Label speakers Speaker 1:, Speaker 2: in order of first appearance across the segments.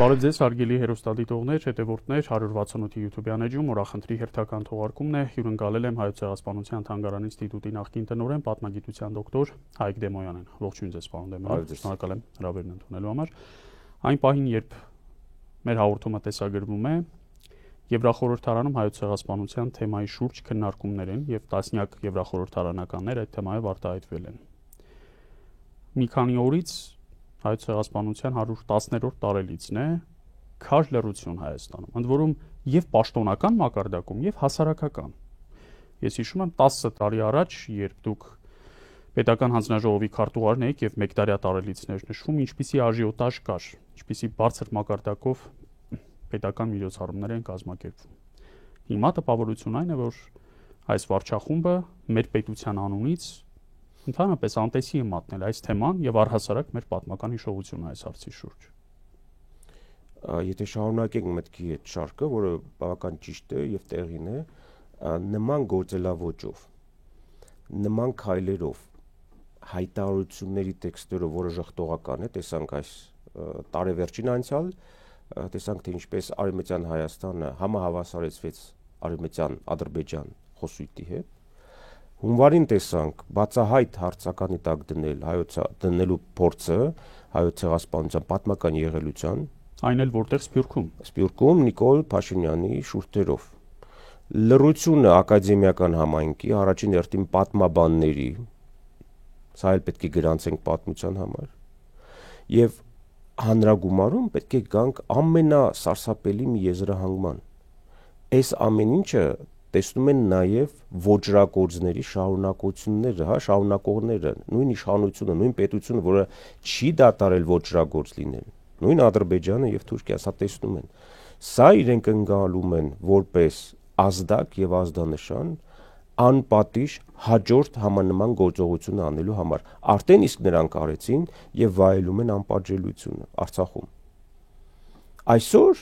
Speaker 1: Բարև ձեզ, հարգելի հեռուստադիտողներ, հետևորդներ, 168-ի YouTube-յան էջում օրախնդրի հերթական թողարկումն է։ Հյուրընկալել եմ Հայոց ցեղասպանության թանգարանի ինստիտուտի նախկին տնօրեն, պատմագիտության դոկտոր Հայկ Դեմոյանին։ Ողջույն ձեզ, պարոն Դեմոյան։ Շնորհակալ եմ հրավերն ընդունելու համար։ Այն պահին, երբ մեր հաղորդումը տեսագրվում է, Եվրախորհրդարանում Հայոց ցեղասպանության թեմայի շուրջ քննարկումներ են եւ տասնյակ եվրախորհրդարանականներ այդ թեմայով արտահայտվել են։ Մի քանի օրից Հայոց ցեղասպանության 110-րդ տարելիցն է, քար լռություն Հայաստանում, ընդ որում եւ պաշտոնական մակարդակում եւ հասարակական։ Ես հիշում եմ 10 տարի առաջ, երբ դուք պետական հանձնաժողովի քարտուղարն եք եւ մեկդարյա տարելիցներ նշվում, ինչպիսի աժիոտաժ կար, ինչպիսի բարձր մակարդակով պետական միջոցառումներ են կազմակերպվում։ Հիմա տպավորություն այն է, որ այս վարչախումբը մեր պետության անունից ընդհանրապես անտեսի է մատնել այս թեման եւ առհասարակ մեր պատմական հիշողությունը այս հարցի շուրջ։
Speaker 2: Եթե շարունակենք մտքի այդ շարքը, որը բավական ճիշտ է եւ տեղին է, նման գործելավոճով, նման քայլերով, հայտարարությունների տեքստերով, որը ժխտողական է, տեսանք այս տարեվերջին անցյալ, տեսանք թե ինչպես Արևմտյան Հայաստանը համահավասարեցվեց Արևմտյան Ադրբեջան խոսույթի հետ։ Հունվարին տեսանք բացահայտ հարցականի տակ դնելու փորձը Հայոց ցեղասպանության պատմական եղելության,
Speaker 1: այն էլ որտեղ
Speaker 2: Սփյուռքում Նիկոլ Փաշինյանի շուրթերով։ Լռությունը ակադեմիական համայնքի առաջին հերթին պատմաբանների, սա էլ պետք է գրանցենք պատմության համար, եւ հանրագումարում պետք է գանք ամենասարսափելի մի եզրահանգման։ Այս ամեն ինչը տեսնում են նաև ոճրագործների շարունակությունները, շարունակողները, նույն իշխանությունը, նույն պետությունը, որը չի դատարել ոճրագործ լինել, նույն Ադրբեջանը եւ Թուրքիան, սա տեսնում են։ Սա իրենք ընկալում են որպես ազդակ եւ ազդանշան անպատիժ հաջորդ համանման գործողությունը անելու համար։ Արդեն իսկ նրանք արեցին եւ վայելում են անպատժելիությունը Արցախում։ Այսօր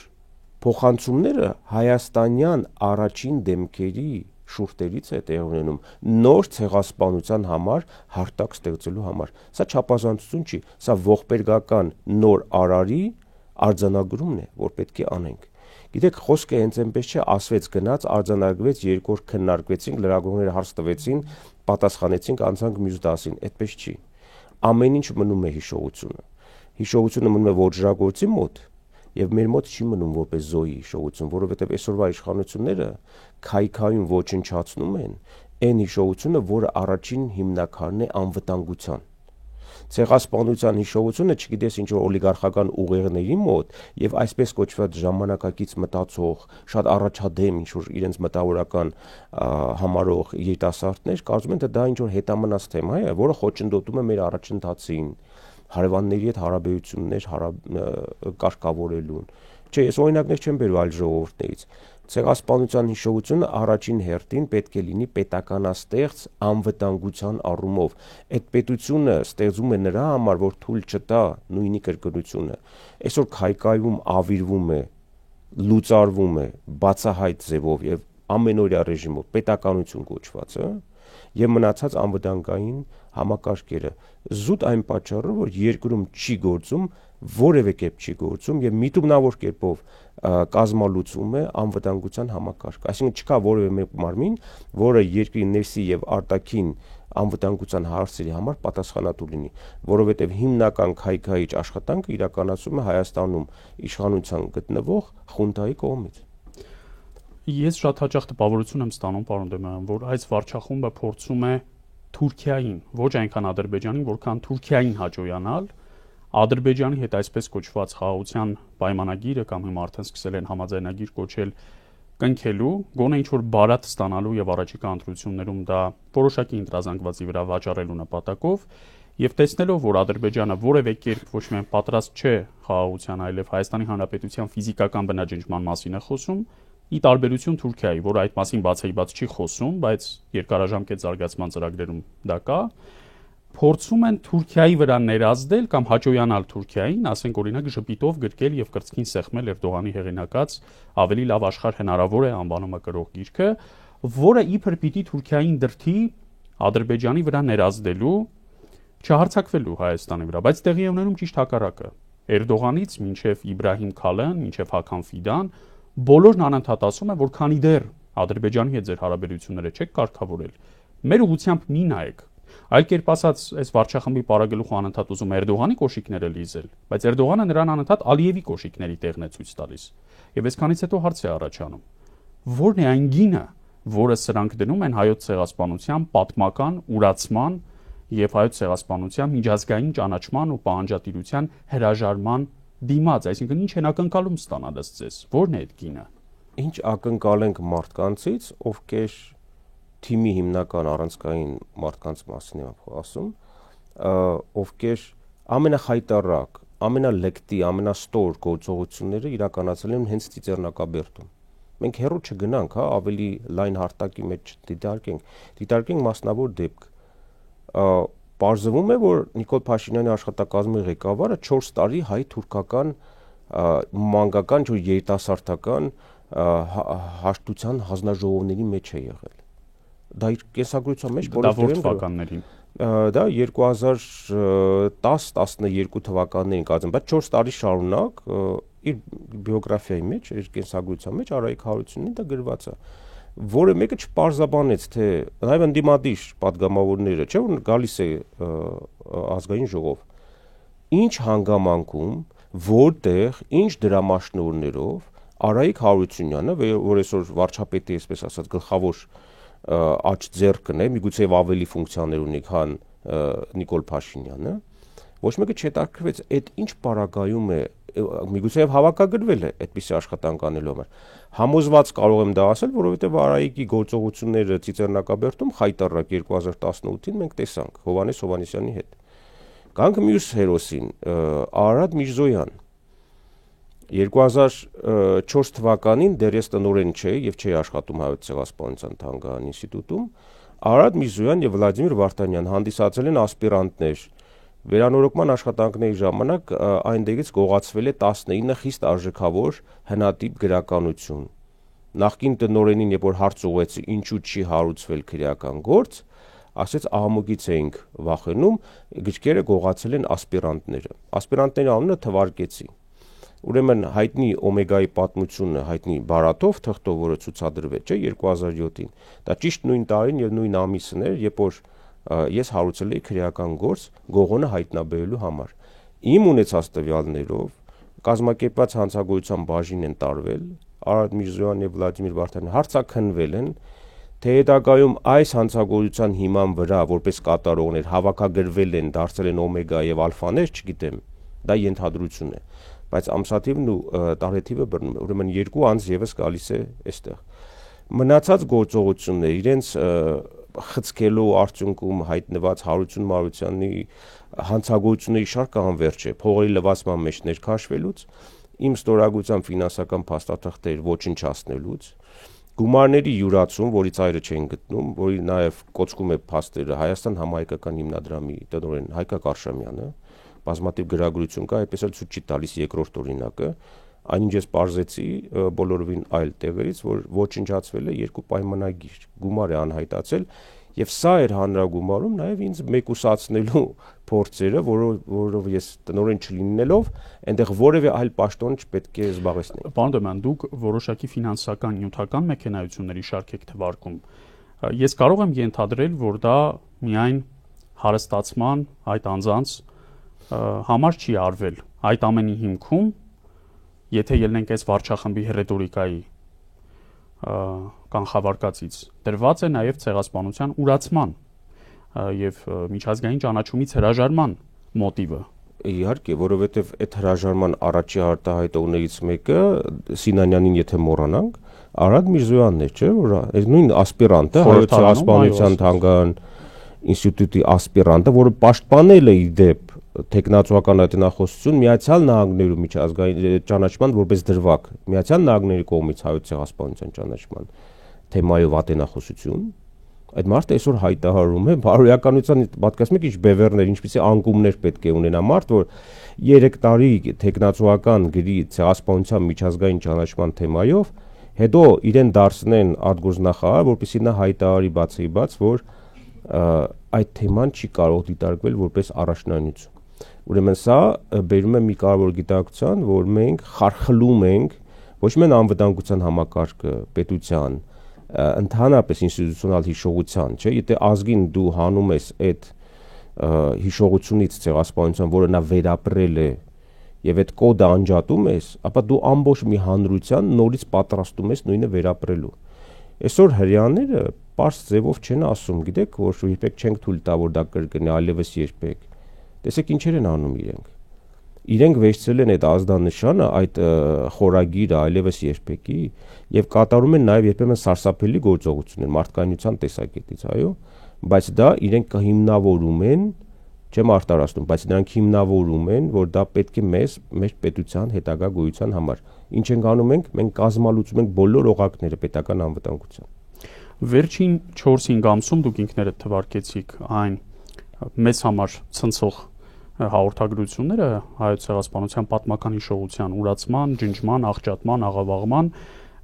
Speaker 2: փոխանցումները հայաստանյան առաջին դեմքերի շուրթերից է տեղ ունենում նոր ցեղասպանության համար հարթակ ստեղծելու համար։ Սա չափազանցություն չի, սա ողբերգական նոր արարի արձանագրումն է, որ պետք է անենք։ Գիտեք, խոսքը հենց այնպես չէ, ասվեց գնաց, արձանագրվեց, երկու օր քննարկվեցինք, լրագրողները հարց տվեցին, պատասխանեցինք, անցանք մյուս դասին, այդպես չի։ Ամեն ինչ մնում է հիշողությունը։ Հիշողությունը մնում է ոճրագործի մոտ, եւ մեր մոտ չի մնում որպես զոհի հիշողություն, որովհետեւ այսօրվա իշխանությունները քայքայում ոչնչացնում են այն հիշողությունը, որը առաջին հիմնակարն է անվտանգության։ Ցեղասպանության հիշողությունը, չգիտես ինչ որ օլիգարխական ուղեղների մոտ եւ այսպես կոչված ժամանակակից մտածող, շատ առաջադեմ ինչ որ իրենց մտավորական համարող երիտասարդներ կարծում են, թե դա ինչ որ հետամնաց թեմա է, որը խոչընդոտում է մեր առաջընթացին, հարևանների հետ հարաբերություններ կարգավորելուն։ Չէ, ես օրինակներ չեմ բերում այլ ժողովուրդներից։ Ցեղասպանության հիշողությունը առաջին հերթին պետք է լինի պետականաստեղծ անվտանգության առումով։ Այդ պետությունը ստեղծում է նրա համար, որ թույլ չտա նույնի կրկնությունը։ Այսօր քայքայվում, ավիրվում է, լուծարվում է բացահայտ ձևով եւ ամենօրյա ռեժիմով պետականություն կոչվածը եւ մնացած անվտանգային համակարգերը զուտ այն պատճառով, որ երկրում չի գործում, որևէ կերպ չի գործում եւ միտումնավոր կերպով կազմալուծվում է անվտանգության համակարգ։ Այսինքն չկա որևէ մեկ մարմին, որը երկրի ներսի եւ արտաքին անվտանգության հարցերի համար պատասխանատու լինի, որովհետեւ հիմնական քայքայիչ աշխատանքը իրականացում է Հայաստանում իշխանության գտնվող խունտայի կողմից։
Speaker 1: Ես շատ հաճախ տպավորություն եմ ստանում, պարոն Դեմոյան, որ այս վարչախումբը փորձում է Թուրքիային, ոչ այնքան Ադրբեջանին, որքան Թուրքիային հաջողանալ, Ադրբեջանի հետ այսպես կոչված խաղաղության պայմանագիրը կամ հիմա արդեն սկսել են համաձայնագիր կոչել կնքելու, գոնե ինչ որ բարատ ստանալու եւ առաջիկա ընտրություններում դա որոշակի ընտրազանգվածի վրա վաճառելու նպատակով եւ տեսնելով, որ Ադրբեջանը որևէ կերպ ոչ միայն պատրաստ չէ խաղաղության, այլև Հայաստանի Հանրապետության ֆիզիկական բնաջնջման մասին է խոսում, ի տարբերություն Թուրքիայի, որը այդ մասին բացեիբաց չի խոսում, բայց երկարաժամկետ զարգացման ծրագրերում դա կա, փորձում են Թուրքիայի վրա ներազդել կամ հաջողանալ Թուրքիային, ասենք օրինակ ժպիտով գրկել եւ կրծքին սեղմել Էրդողանի հեղինակած ավելի լավ աշխարհ հնարավոր է անվանումը կրող գիրքը, որը իբր պիտի Թուրքիային դրթի Ադրբեջանի վրա ներազդելու, չհարցակվելու Հայաստանի վրա, բայց տեղի է ունենում ճիշտ հակառակը։ Էրդողանից մինչև Իբրահիմ Քալան, մինչև Հական Ֆիդան, բոլորն անընդհատ ասում են, որ քանի դեռ Ադրբեջանի հետ ձեր հարաբերությունները չեք կարգավորել, մեր ուղղությամբ մի նայեք։ Այլ կերպ ասած, այս վարչախմբի պարագլուխը անընդհատ ուզում է Էրդողանի կոշիկները լիզել, բայց Էրդողանը նրան անընդհատ Ալիևի կոշիկների տեղն է ցույց տալիս։ Եվ այսքանից հետո հարց է առաջանում. ո՞րն է այն գինը, որը սրանք դնում են հայոց ցեղասպանության պատմական ուրացման եւ հայոց ցեղասպանության միջազգային ճանաչման ու պահանջատիրության հրաժարման դիմաց, այսինքն ինչ են ակնկալում ստանալ ըստ ձեզ, ո՞րն է այդ գինը։
Speaker 2: Ինչ ակնկալենք մարդկանցից, ովքեր թիմի հիմնական առանցքային մարդկանց մասին եմ ասում, ովքեր ամենախայտառակ, ամենալեկտի, ամենաստոր գործողությունները իրականացել են հենց Ծիծեռնակաբերդում։ Մենք հեռու չգնանք, հա, ավելի լայն հարթակի մեջ դիտարկենք մասնավոր դեպք։ Պարզվում է, որ Նիկոլ Փաշինյանի աշխատակազմի ղեկավարը 4 տարի հայ-թուրքական մանկական երիտասարդական հաշտության հանձնաժողովների մեջ է եղել։ Դա իր կենսագրության մեջ
Speaker 1: թվականներին։
Speaker 2: Դա 2010-12 թվականներին կազմում, բայց 4 տարի շարունակ իր բիոգրաֆիայի մեջ, իր կենսագրության մեջ Արայիկ Հարությունյանի դա գրված է, որը մեկը չպարզաբանեց, թե նաև ընդդիմադիր պատգամավորները, չէ՞ որ գալիս է ազգային ժողով, ինչ հանգամանքում, որտեղ, ինչ դրամաշնորհներով Արայիկ Հարությունյանը, որ այսօր վարչապետի, այսպես ասած, գլխավոր աջ ձեռքն է, միգուցե ավելի ֆունկցիաներ ունի, քան Նիկոլ Փաշինյանը, ոչ մեկը չհետաքրքրվեց, այդ ինչ պարագայում է, միգուցե հավաքագրվել է այդպիսի աշխատանք անելու համար։ Համոզված կարող եմ դա ասել, որովհետև Արայիկի գործողությունները Ծիծեռնակաբերդում խայտառակ 2018-ին մենք տեսանք Հովհաննես Հովհաննիսյանի հետ։ Գանք մյուս հերոսին, Արարատ Միրզոյան 2004 թվականին դեռ ես տնօրեն չէի եւ չէի աշխատում Հայոց ցեղասպանության թանգարան ինստիտուտում, Արարատ Միրզոյան եւ Վլադիմիր Վարդանյան հանդիսացել են ասպիրանտներ։ Վերանորոգման աշխատանքների ժամանակ այնտեղից գողացվել է 19 խիստ արժեքավոր հնատիպ գրականություն։ Նախկին տնօրենին, երբ որ հարց ուղղեցի, ինչու չի հարուցվել քրեական գործ, ասեց աղմուկից էինք վախենում, գրքերը գողացել են ասպիրանտները։ Ասպիրանտների անունը թվարկեցի։ Ուրեմն հայտնի Օմեգայի պատմությունը, հայտնի Բարաթով թղթով, որը ցուցադրվեց, չէ, 2007-ին։ Դա ճիշտ նույն տարին եւ նույն ամիսն էր, երբ որ ես հարուցել էի քրեական գործ Գողոնը հայտնաբերելու համար։ Իմ ունեցած տվյալներով կազմակերպված հանցագործության բաժին են տարվել, Արարատ Միրզոյանն եւ Վլադիմիր Վարդանյանը հարցաքննվել են, թե հետագայում այս հանցագործության հիման վրա որպես կատարողներ հավաքագրվել են, դարձել են Օմեգա եւ Ալֆաներ, չգիտեմ, դա ենթադրություն է, բայց ամսաթիվն ու տարեթիվը բռնում է, ուրեմն 2 անձ եւս գալիս է այստեղ։ Մնացած գործողությունները իրենց խցկելու արդյունքում հայտնված Հարություն Մարությանի հանցագործությունների շարքը անվերջ է, փողերի լվացման մեջ ներքաշվելուց, իմ ստորագրության ֆինանսական փաստաթղթեր ոչնչացնելուց, գումարների յուրացում, որի ծայրը չեն գտնում, որի նաև կոչվում է փաստերը Հայաստան համահայկական հիմնադրամի տնօրեն Հայկա Կարշամյանը, բազմաթիվ գրագրություն կա, այդպես էլ ցույց չի տալիս երկրորդ օրինակը, այնինչ ես պարզեցի բոլորովին այլ տեղերից, որ ոչնչացվել է 2 պայմանագիր, գումար է անհայտացել, եւ սա էր հանրագումարում նաև ինձ մեկուսացնելու փորձերը, որով ես տնօրեն չլինելով, այնտեղ որևէ այլ պաշտոն չպետք է զբաղեցնեի։
Speaker 1: Պարոն Դոման, դուք որոշակի ֆինանսական նյութական մեքենայությունների շարք եք թվարկում։ Ես կարող եմ ենթադրել, որ դա միայն հարստացման այդ անձանց համար չի արվել։ Այդ ամենի հիմքում, եթե ելնենք այս վարչախմբի ռետորիկայի կանխավարկածից, դրված է նաև ցեղասպանության ուրացման եւ միջազգային ճանաչումից հրաժարման մոտիվը։
Speaker 2: Իհարկե, որովհետեւ այդ հրաժարման առաջի արտահայտողներից մեկը Սինանյանին եթե մոռանանք, Արարատ Միրզոյանն է, չէ՞, որ այս նույն ասպիրանտը, Հայոց ցեղասպանության թանգարան ինստիտուտի ասպիրանտը, որը պաշտպանել է ի դեպ տեխնացուական ատենախոսություն Միացյալ Նահանգներում միջազգային ճանաչման որպես դրվագ, Միացյալ Նահանգների կողմից Հայոց ցեղասպանության ճանաչման թեմայով ատենախոսություն, այդ մարդը այսօր հայտարարում է, բարոյականության պատկասում եք ինչ բևեռներ, ինչպիսի անկումներ պետք է ունենա մարդ, որ 3 տարի տեխնացուական գրի ցեղասպանության միջազգային ճանաչման թեմայով, հետո իրեն դարձնեն արտգործնախարար, որպեսզի նա հայտարարի բացի բաց, որ այդ թեման չի կարող դիտարկվել որպես առաջնայնություն։ Ուրեմն սա բերում է մի կարևոր գիտակցության, որ մենք խարխլում ենք ոչ միայն անվտանգության համակարգը, պետության, ընդհանրապես ինստիտուցիոնալ հիշողության, չէ, եթե ազգին դու հանում ես այդ հիշողությունից ցեղասպանության, որը նա վերապրել է եւ այդ կոդը անջատում ես, ապա դու ամբողջ մի հանրության նորից պատրաստում ես նույնը վերապրելու։ Այսօր հрьяաները པարզ ձևով չեն ասում, գիտեք, որ երբեք չենք թույլ տա, որ դա կրկնի, այլևս երբեք։ Տեսեք ինչեր են անում իրենք։ Իրենք վերցրել են այդ ազդանշանը, այդ խորագիրը այլևս երբեկի եւ կատարում են նաեւ երբեմն սարսափելի գործողություններ մարդկայնության տեսակետից, այո, բայց դա իրենք կհիմնավորում են, չեմ արտարացնում, բայց նրանք հիմնավորում են, որ դա պետք է մեր պետության հետագա գոյության համար։ Ինչ ենք անում մենք կազմալուծում ենք բոլոր օղակները պետական անվտանգության։
Speaker 1: Վերջին 4-5 ամսում դուք ինքներդ թվարկեցիք այն մեծ համար ցնցող հաղորդագրությունները հայոց ցեղասպանության պատմական հիշողության ուրացման, ջնջման, աղճատման, աղավաղման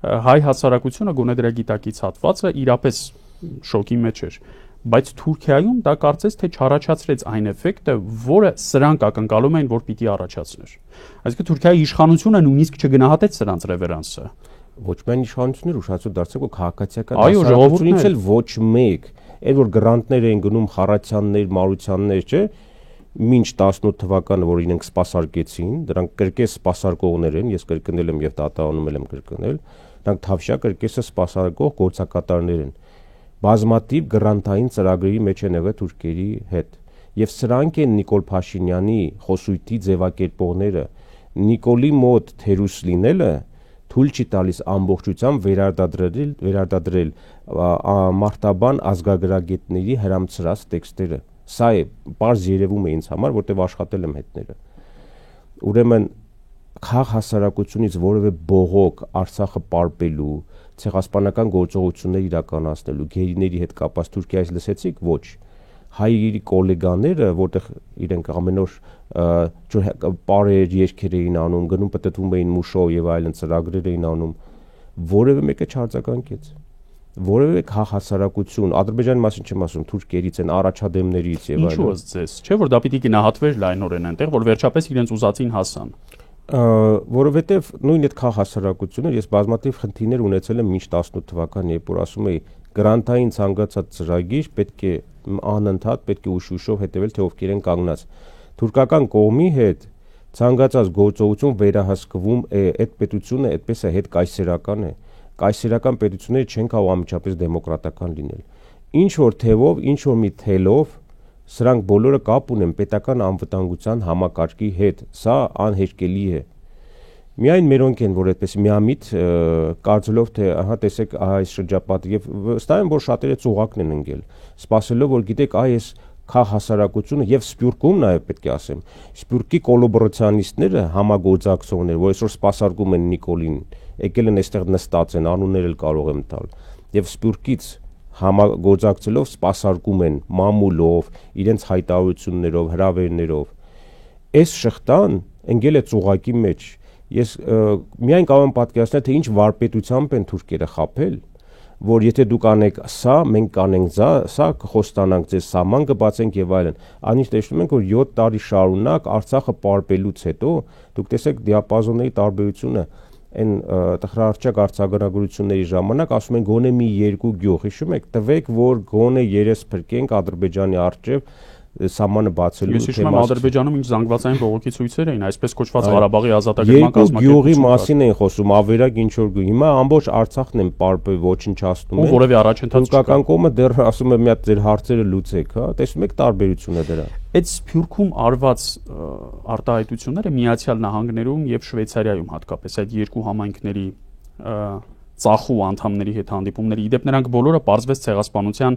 Speaker 1: հայ հասարակությունը գոնե դրա գիտակից հատվածը իրապես շոկի մեջ էր, բայց Թուրքիայում դա կարծես թե չառաջացրեց այն էֆեկտը, որը սրանք ակնկալում էին, որ պիտի առաջացներ։ Այսինքն Թուրքիայի իշխանությունը նույնիսկ չգնահատեց սրանց ռևերանսը։
Speaker 2: Ոչ միայն իշխանությունները ուշացու դարձել ու քաղաքացիական հասարակությունից էլ ոչ մեկ, այդ որ գրանտներ են գնում խառատյաններ, մարությաններ, չէ, մինչ 18 թվականը, որ իրենք սպասարկեցին, դրանք կրկես սպասարկողներ են, ես կրկնել եմ եւ դատանում եմ կրկնել, դրանք թավշյա կրկեսը սպասարկող գործակատարներ են։ Բազմաթիվ գրանտային ծրագրերի մեջ են եղել թուրքերի հետ եւ սրանք են Նիկոլ Փաշինյանի խոսույթի ձևակերպողները։ Նիկոլի մոտ թերուս լինելը թույլ չի տալիս ամբողջությամբ վերարտադրել մարտաբան ազգագրագետների հրամցրած տեքստերը։ Սա է պարզ երևում է ինձ համար, որտեղ աշխատել եմ հետները։ Ուրեմն քաղ հասարակությունից որևէ բողոք Արցախը պարպելու, ցեղասպանական գործողություններ իրականացնելու, գերիների հետ կապված Թուրքիայից լսեցիք, ոչ։ Հայերի գոլեգաները, որտեղ իրենք ամեն օր պարեր, երգեր էին անում, գնում պտտվում էին մուշով եւ այլն ծրագրեր էին անում, որևէ մեկը չարձագանքեց։ Որևէ քաղ հասարակություն, Ադրբեջանի մասին չեմ ասում, թուրքերից են, առաջադեմներից եւ այլն։
Speaker 1: Ինչու՞ ըստ ձեզ, չէ՞ որ դա պիտի գնահատվեր լայնորեն այնտեղ, որ վերջապես իրենց ուզածին հասան։
Speaker 2: Որովհետեւ նույն այդ քաղ հասարակությունը ես բազմաթիվ խնդիրներ ունեցել եմ մինչ 18 թվականը, երբ որ ասում էի գրանտային ցանկացած ծրագիր պետք է անընդհատ պետք է ուշ-ուշով հետևել, թե ովքեր են կանգնած։ Թուրքական կողմի հետ ցանկացած գործողություն վերահսկվում է, այդ պետությունը այդպես է հետ կայսերական է։ Կայսերական պետությունները չեն կարող անմիջապես դեմոկրատական լինել։ Ինչ որ թևով, ինչ որ մի թելով սրանք բոլորը կապ ունեն պետական անվտանգության համակարգի հետ։ Սա անհերքելի է։ Միայն մերոնք են, որ այդպես միամիտ կարծելով թե ահա տեսեք այս շրջապատը եւ վստահ եմ, որ շատերը ծուղակն են ընկել, սպասելով որ գիտեք այս քաղ հասարակությունը եւ Սփյուռքում նաեւ պետք է ասեմ, Սփյուռքի կոլաբորացիոնիստները համագործակցողներ, որ այսօր սպասարկում են Նիկոլին, եկել են այստեղ նստած են, անուններ էլ կարող եմ տալ, եւ Սփյուռքից համագործակցելով սպասարկում են մամուլով, իրենց հայտարարություններով, հրավերներով։ Այս շղթան ընկել է ծուղակի մեջ։ Ես միայն կարող եմ պատկերացնել, թե ինչ վարպետությամբ են թուրքերը խաբել, որ եթե դուք անեք սա, մենք կանենք սա, կխոստանանք ձեզ սահման կբացենք եւ այլն։ Այնինչ տեսնում ենք, որ 7 տարի շարունակ Արցախը պարպելուց հետո դուք տեսեք դիապազոնների տարբերությունը այն տխրահարճակ արձագանագրությունների ժամանակ ասում են գոնե մի երկու գյուղ, հիշում եք, տվեք որ գոնե երես փրկենք Ադրբեջանի առջև սահմանը բացելու
Speaker 1: թեմա։ Ես հիշում եմ Ադրբեջանում ինչ զանգվածային բողոքի ցույցեր էին, այսպես կոչված Ղարաբաղի ազատագրման կազմակերպությունը։ Գյուղի
Speaker 2: մասին են խոսում, ավերակ ինչ որ գյուղ։ Հիմա ամբողջ Արցախն են պարպել, ոչնչացնում են։
Speaker 1: Ու որևէ առաջընթաց չկա։
Speaker 2: Թուրքական կողմը դեռ ասում է մի հատ ձեր հարցերը լուծեք, հա, տեսնում եք տարբերությունը դրա։
Speaker 1: Այդ Սփյուռքում արված արտահայտությունները Միացյալ Նահանգներում եւ Շվեյցարիայում հատկապես այդ երկու համայնքների ծախու անդամների հետ հանդիպումների, իդեպ նրանք բոլորը պարզվեց ցեղասպանության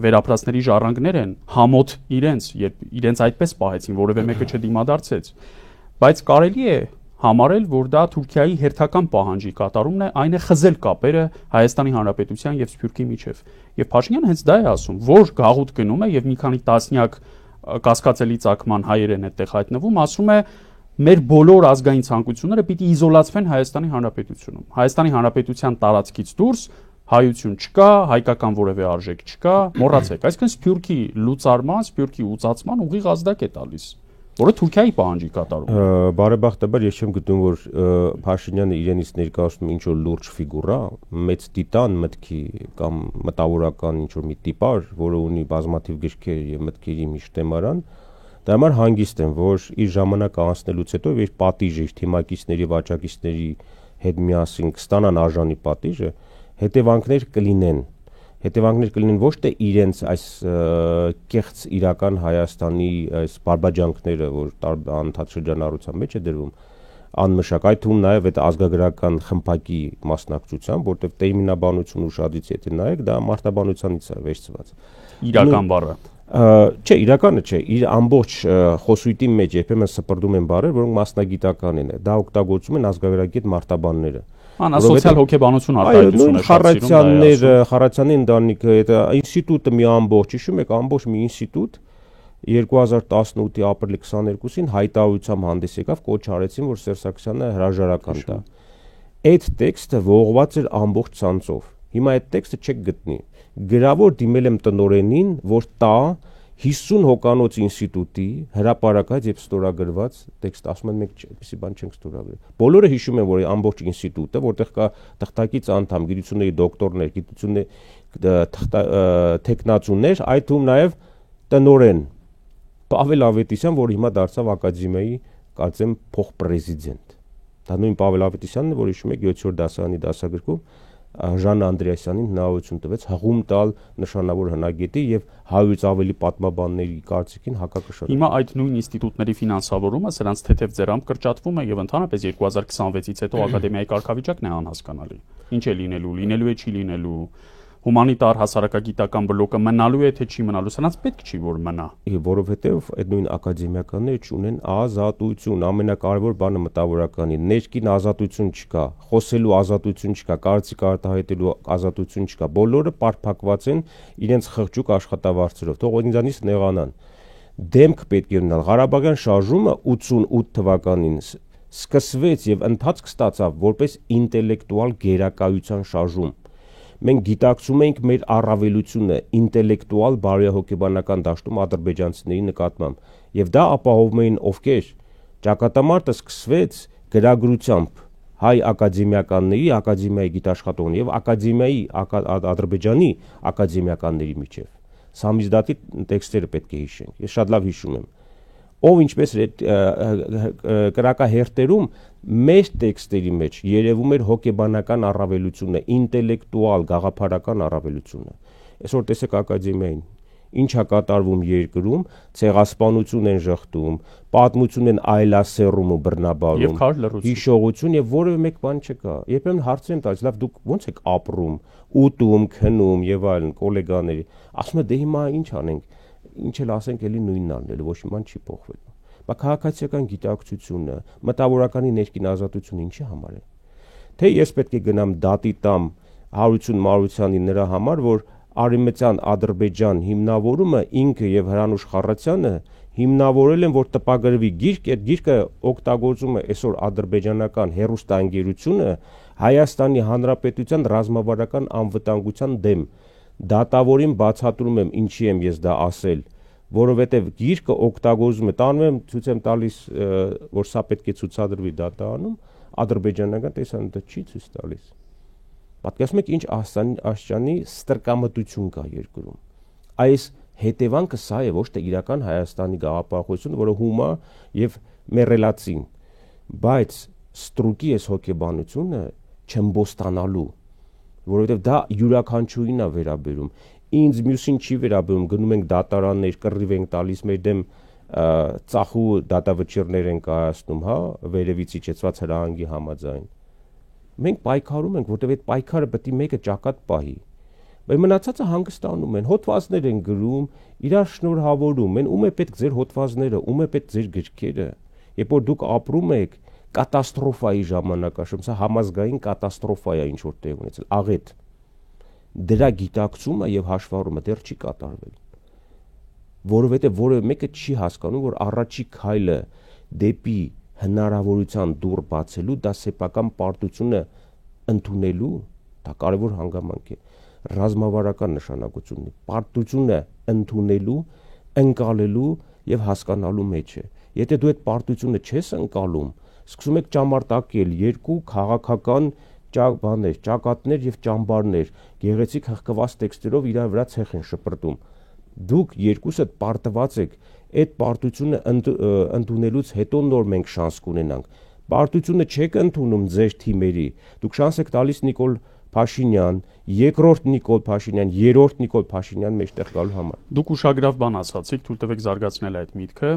Speaker 1: վերապրածների ժառանգներ են, համոտ իրենց, երբ իրենց այդպես պահեցին, որևէ մեկը չդիմադարձեց, բայց կարելի է համարել, որ դա Թուրքիայի հերթական պահանջի կատարումն է, այն է խզել կապերը Հայաստանի Հանրապետության եւ Սփյուռքի միջև։ Եվ Փաշինյանը հենց դա է ասում, որ գաղութ գնում է եւ մի քանի տասնյակ կասկածելի ծագման հայեր են այդտեղ հայտնվում, ասում է մեր բոլոր ազգային ցանկությունները պիտի իզոլացվեն Հայաստանի Հանրապետությունում։ Հայաստանի Հանրապետության տարածքից դուրս հայություն չկա, հայկական որևէ արժեք չկա, մոռացեք։ Այսինքն Սփյուռքի լուծարման, Սփյուռքի ուծացման ուղիղ ազդակ է տալիս։ որը Թուրքիայի պահանջի կատարում։
Speaker 2: Բարեբախտաբար ես չեմ գտնում, որ Փաշինյանը իրենից ներկայացնում ինչ որ լուրջ ֆիգուրա, մեծ տիտան մտքի կամ մտավորական ինչ որ մի տիպար, որը ունի բազմաթիվ գրքեր եւ մտքերի մի շտեմարան, դա համար հանգիստ եմ, որ իր ժամանակը անցնելուց հետո իր պատիժը, իր թիմակիցների, վաճակիցների հետ միասին կստանան արժանի պատիժը, հետևանքներ կլինեն ոչ թե իրենց այս կեղծ իրական Հայաստանի այս բարբաջանքները, որ անընդհատ շրջանառության մեջ է դրվում, անմշակ, այդ թվում նաև այդ ազգագրական խմբակի մասնակցությամբ, որտեղ տերմինաբանություն ուշադրից եթե նայեք, դա մարտաբանությանից է վերցված։
Speaker 1: Իրական բառը։
Speaker 2: Չէ, իրականը չէ, իր ամբողջ խոսույթի մեջ երբեմն սպրդում են բառեր, որոնք մասնագիտական են, դա օգտագործում են ազգագրագետ մարտաբանները։
Speaker 1: Սոցիալ հոգեբանություն արտահայտություն է
Speaker 2: Խարացյանի ընտանիքը, այդ ինստիտուտը մի ամբողջ, հիշում եք, ամբողջ մի ինստիտուտ 2018-ի ապրիլի 22-ին հայտարարությամբ հանդես եկավ, կոչ արեցին, որ Սերժ Սարգսյանը հրաժարական տա։ Այդ տեքստը ողողված էր ամբողջ ցանցով։ Հիմա այդ տեքստը չեք գտնի։ Գրավոր դիմել եմ տնօրենին, որ տա 50 հոկանոց ինստիտուտի հրապարակած եւ ստորագրված տեքստ, ասում են մենք այդպեսի բան չենք ստորագրել։ Բոլորը հիշում են, որ ամբողջ ինստիտուտը, որտեղ կա թղթակից անդամ, գիտությունների դոկտորներ, թեկնածուներ, այդ թվում նաեւ տնօրեն Պավել Ավետիսյան, որ հիմա դարձավ ակադեմիայի, կարծեմ, փոխպրեզիդենտ։ Դա նույն Պավել Ավետիսյանն է, որ հիշում եք 7-րդ դասարանի դասագրքում Ժան Անդրեասյանին հնարավորություն տվեց հղում տալ նշանավոր հնագետի եւ 100-ից ավելի պատմաբանների կարծիքին հակակշռել։
Speaker 1: Հիմա այդ նույն ինստիտուտների ֆինանսավորումը սրանց թեթև ձեռամբ կրճատվում է եւ ընդհանրապես 2026-ից հետո ակադեմիայի կարգավիճակն է անհասկանալի։ Ինչ է լինելու է, չի լինելու, հումանիտար հասարակագիտական բլոկը մնալու է թե չի մնալու, սրանց պետք չի որ մնա։
Speaker 2: Որովհետեւ այդ նույն ակադեմիականները չունեն ազատություն, ամենակարևոր բանը մտավորականի, ներքին ազատություն չկա, խոսելու ազատություն չկա, կարծիք արտահայտելու ազատություն չկա, բոլորը պարփակված են իրենց խղճուկ աշխատավարձերով, թող ինձանից նեղանան։ Դեմք պետք է ունենալ։ Ղարաբաղյան շարժումը 88 թվականին սկսվեց եւ ընթացք ստացավ որպես ինտելեկտուալ գերակայության շարժում։ Մենք գիտակցում ենք մեր առավելությունը ինտելեկտուալ բարոյահոգեբանական դաշտում ադրբեջանցիների նկատմամբ եւ դա ապահովում էին ովքեր ճակատամարտը սկսվեց գրագրությամբ հայ ակադեմիականների, ակադեմիայի գիտաշխատողների եւ ակադեմիայի Ադրբեջանի ակադեմիականների միջեւ։ Սամիզդատի տեքստերը պետք է հիշենք։ Ես շատ լավ հիշում եմ։ Ով ինչպես կրակահերթերում մեր տեքստերի մեջ երևում էր հոգեբանական առավելությունը, ինտելեկտուալ, գաղափարական առավելությունը։ Այսօր տեսեք ակադեմիային, ինչ է կատարվում երկրում, ցեղասպանություն են ժխտում, պատմություն են այլասերում ու բռնաբարում, հիշողություն եւ որևէ մեկ բան չկա։ Երբեմն հարցեր եմ տալիս, լավ դուք ո՞նց եք ապրում, ուտում, քնում եւ այլն, գոլեգաների։ Ասում եմ դե հիմա ինչ անենք, ինչ էլ ասենք էլի նույնն անելու, ոչ մի բան չի փոխվելու։ Բա քաղաքացիական գիտակցությունը, մտավորականի ներքին ազատությունը ինչի համար է։ Թե ես պետք է գնամ դատի տամ Հարություն Մարությանի նրա համար, որ Արևմտյան Ադրբեջան հիմնավորումը ինքը եւ Հրանուշ Խառատյանը հիմնավորել են, որ տպագրվի գիրք, այդ գիրքը օգտագործում է այսօր ադրբեջանական հեռուստաընկերությունը Հայաստանի Հանրապետության ռազմավարական անվտանգության դեմ։ Դատավորին բացատրում եմ ինչի եմ ես դա ասել, որովհետև գիրքը օգտագործում է, տանում եմ, ցույց եմ տալիս, որ սա պետք է ցուցադրվի դատարանում, ադրբեջանական տեսանյութը չի ցույց տալիս։ Պատկերացնում եք ինչ աստիճանի ստրկամտություն կա երկրում։ Այս հետևանքը սա է, ոչ թե իրական Հայաստանի գաղափարախոսությունը, որը հումա եւ մերելացին, բայց ստրուկի այս հոգեբանությունը չըմբոստանալու, որովհետև դա յուրաքանչյուրին է վերաբերում։ Ինձ մյուսին չի վերաբերում, գնում ենք դատարաններ, կռիվ ենք տալիս, մեր դեմ ծախու դատավճիռներ են կայացնում, հա, վերևից իջեցված հրահանգի համաձայն։ Մենք պայքարում ենք, որտեղ այդ պայքարը պետք է մեկը ճակատ պահի։ Բայց մնացածը հանգստանում են, հոդվածներ են գրում, իրար շնորհավորում են, ում է պետք ձեր հոդվածները, ում է պետք ձեր գրքերը։ Երբ որ դուք ապրում եք կատաստրոֆայի ժամանակաշրջանում, սա համազգային կատաստրոֆա է ինչ որ տեղ ունեցել, աղետ։ Դրա գիտակցումը եւ հաշվառումը դեռ չի կատարվել։ Որովհետեւ որևէ մեկը չի հասկանում, որ առաջի քայլը դեպի հնարավորության դուռ բացելու, դա սեփական պարտությունը ընդունելու, դա կարևոր հանգամանք է, ռազմավարական նշանակություն ունի, պարտությունը ընդունելու, ընկալելու եւ հասկանալու մեջ է։ Եթե դու այդ պարտությունը չես ընկալում, սկսում եք ճամարտակել երկու քաղաքական ճակատներ եւ ճամբարներ, գեղեցիկ հղկված տեքստերով իրար վրա ցեխ են շպրտում։ Դուք երկուսդ պարտված եք այդ պարտությունը ընդունելուց հետո նոր մենք շանս կունենանք։ Պարտությունը չեք ընդունում ձեր թիմերի, դուք շանս եք տալիս Նիկոլ Փաշինյան, երկրորդ Նիկոլ Փաշինյան, երրորդ Նիկոլ Փաշինյան մեջտեղ գալու համար։
Speaker 1: Դուք ուշագրավ բան ասացիք, թույլ տվեք զարգացնել այդ միտքը։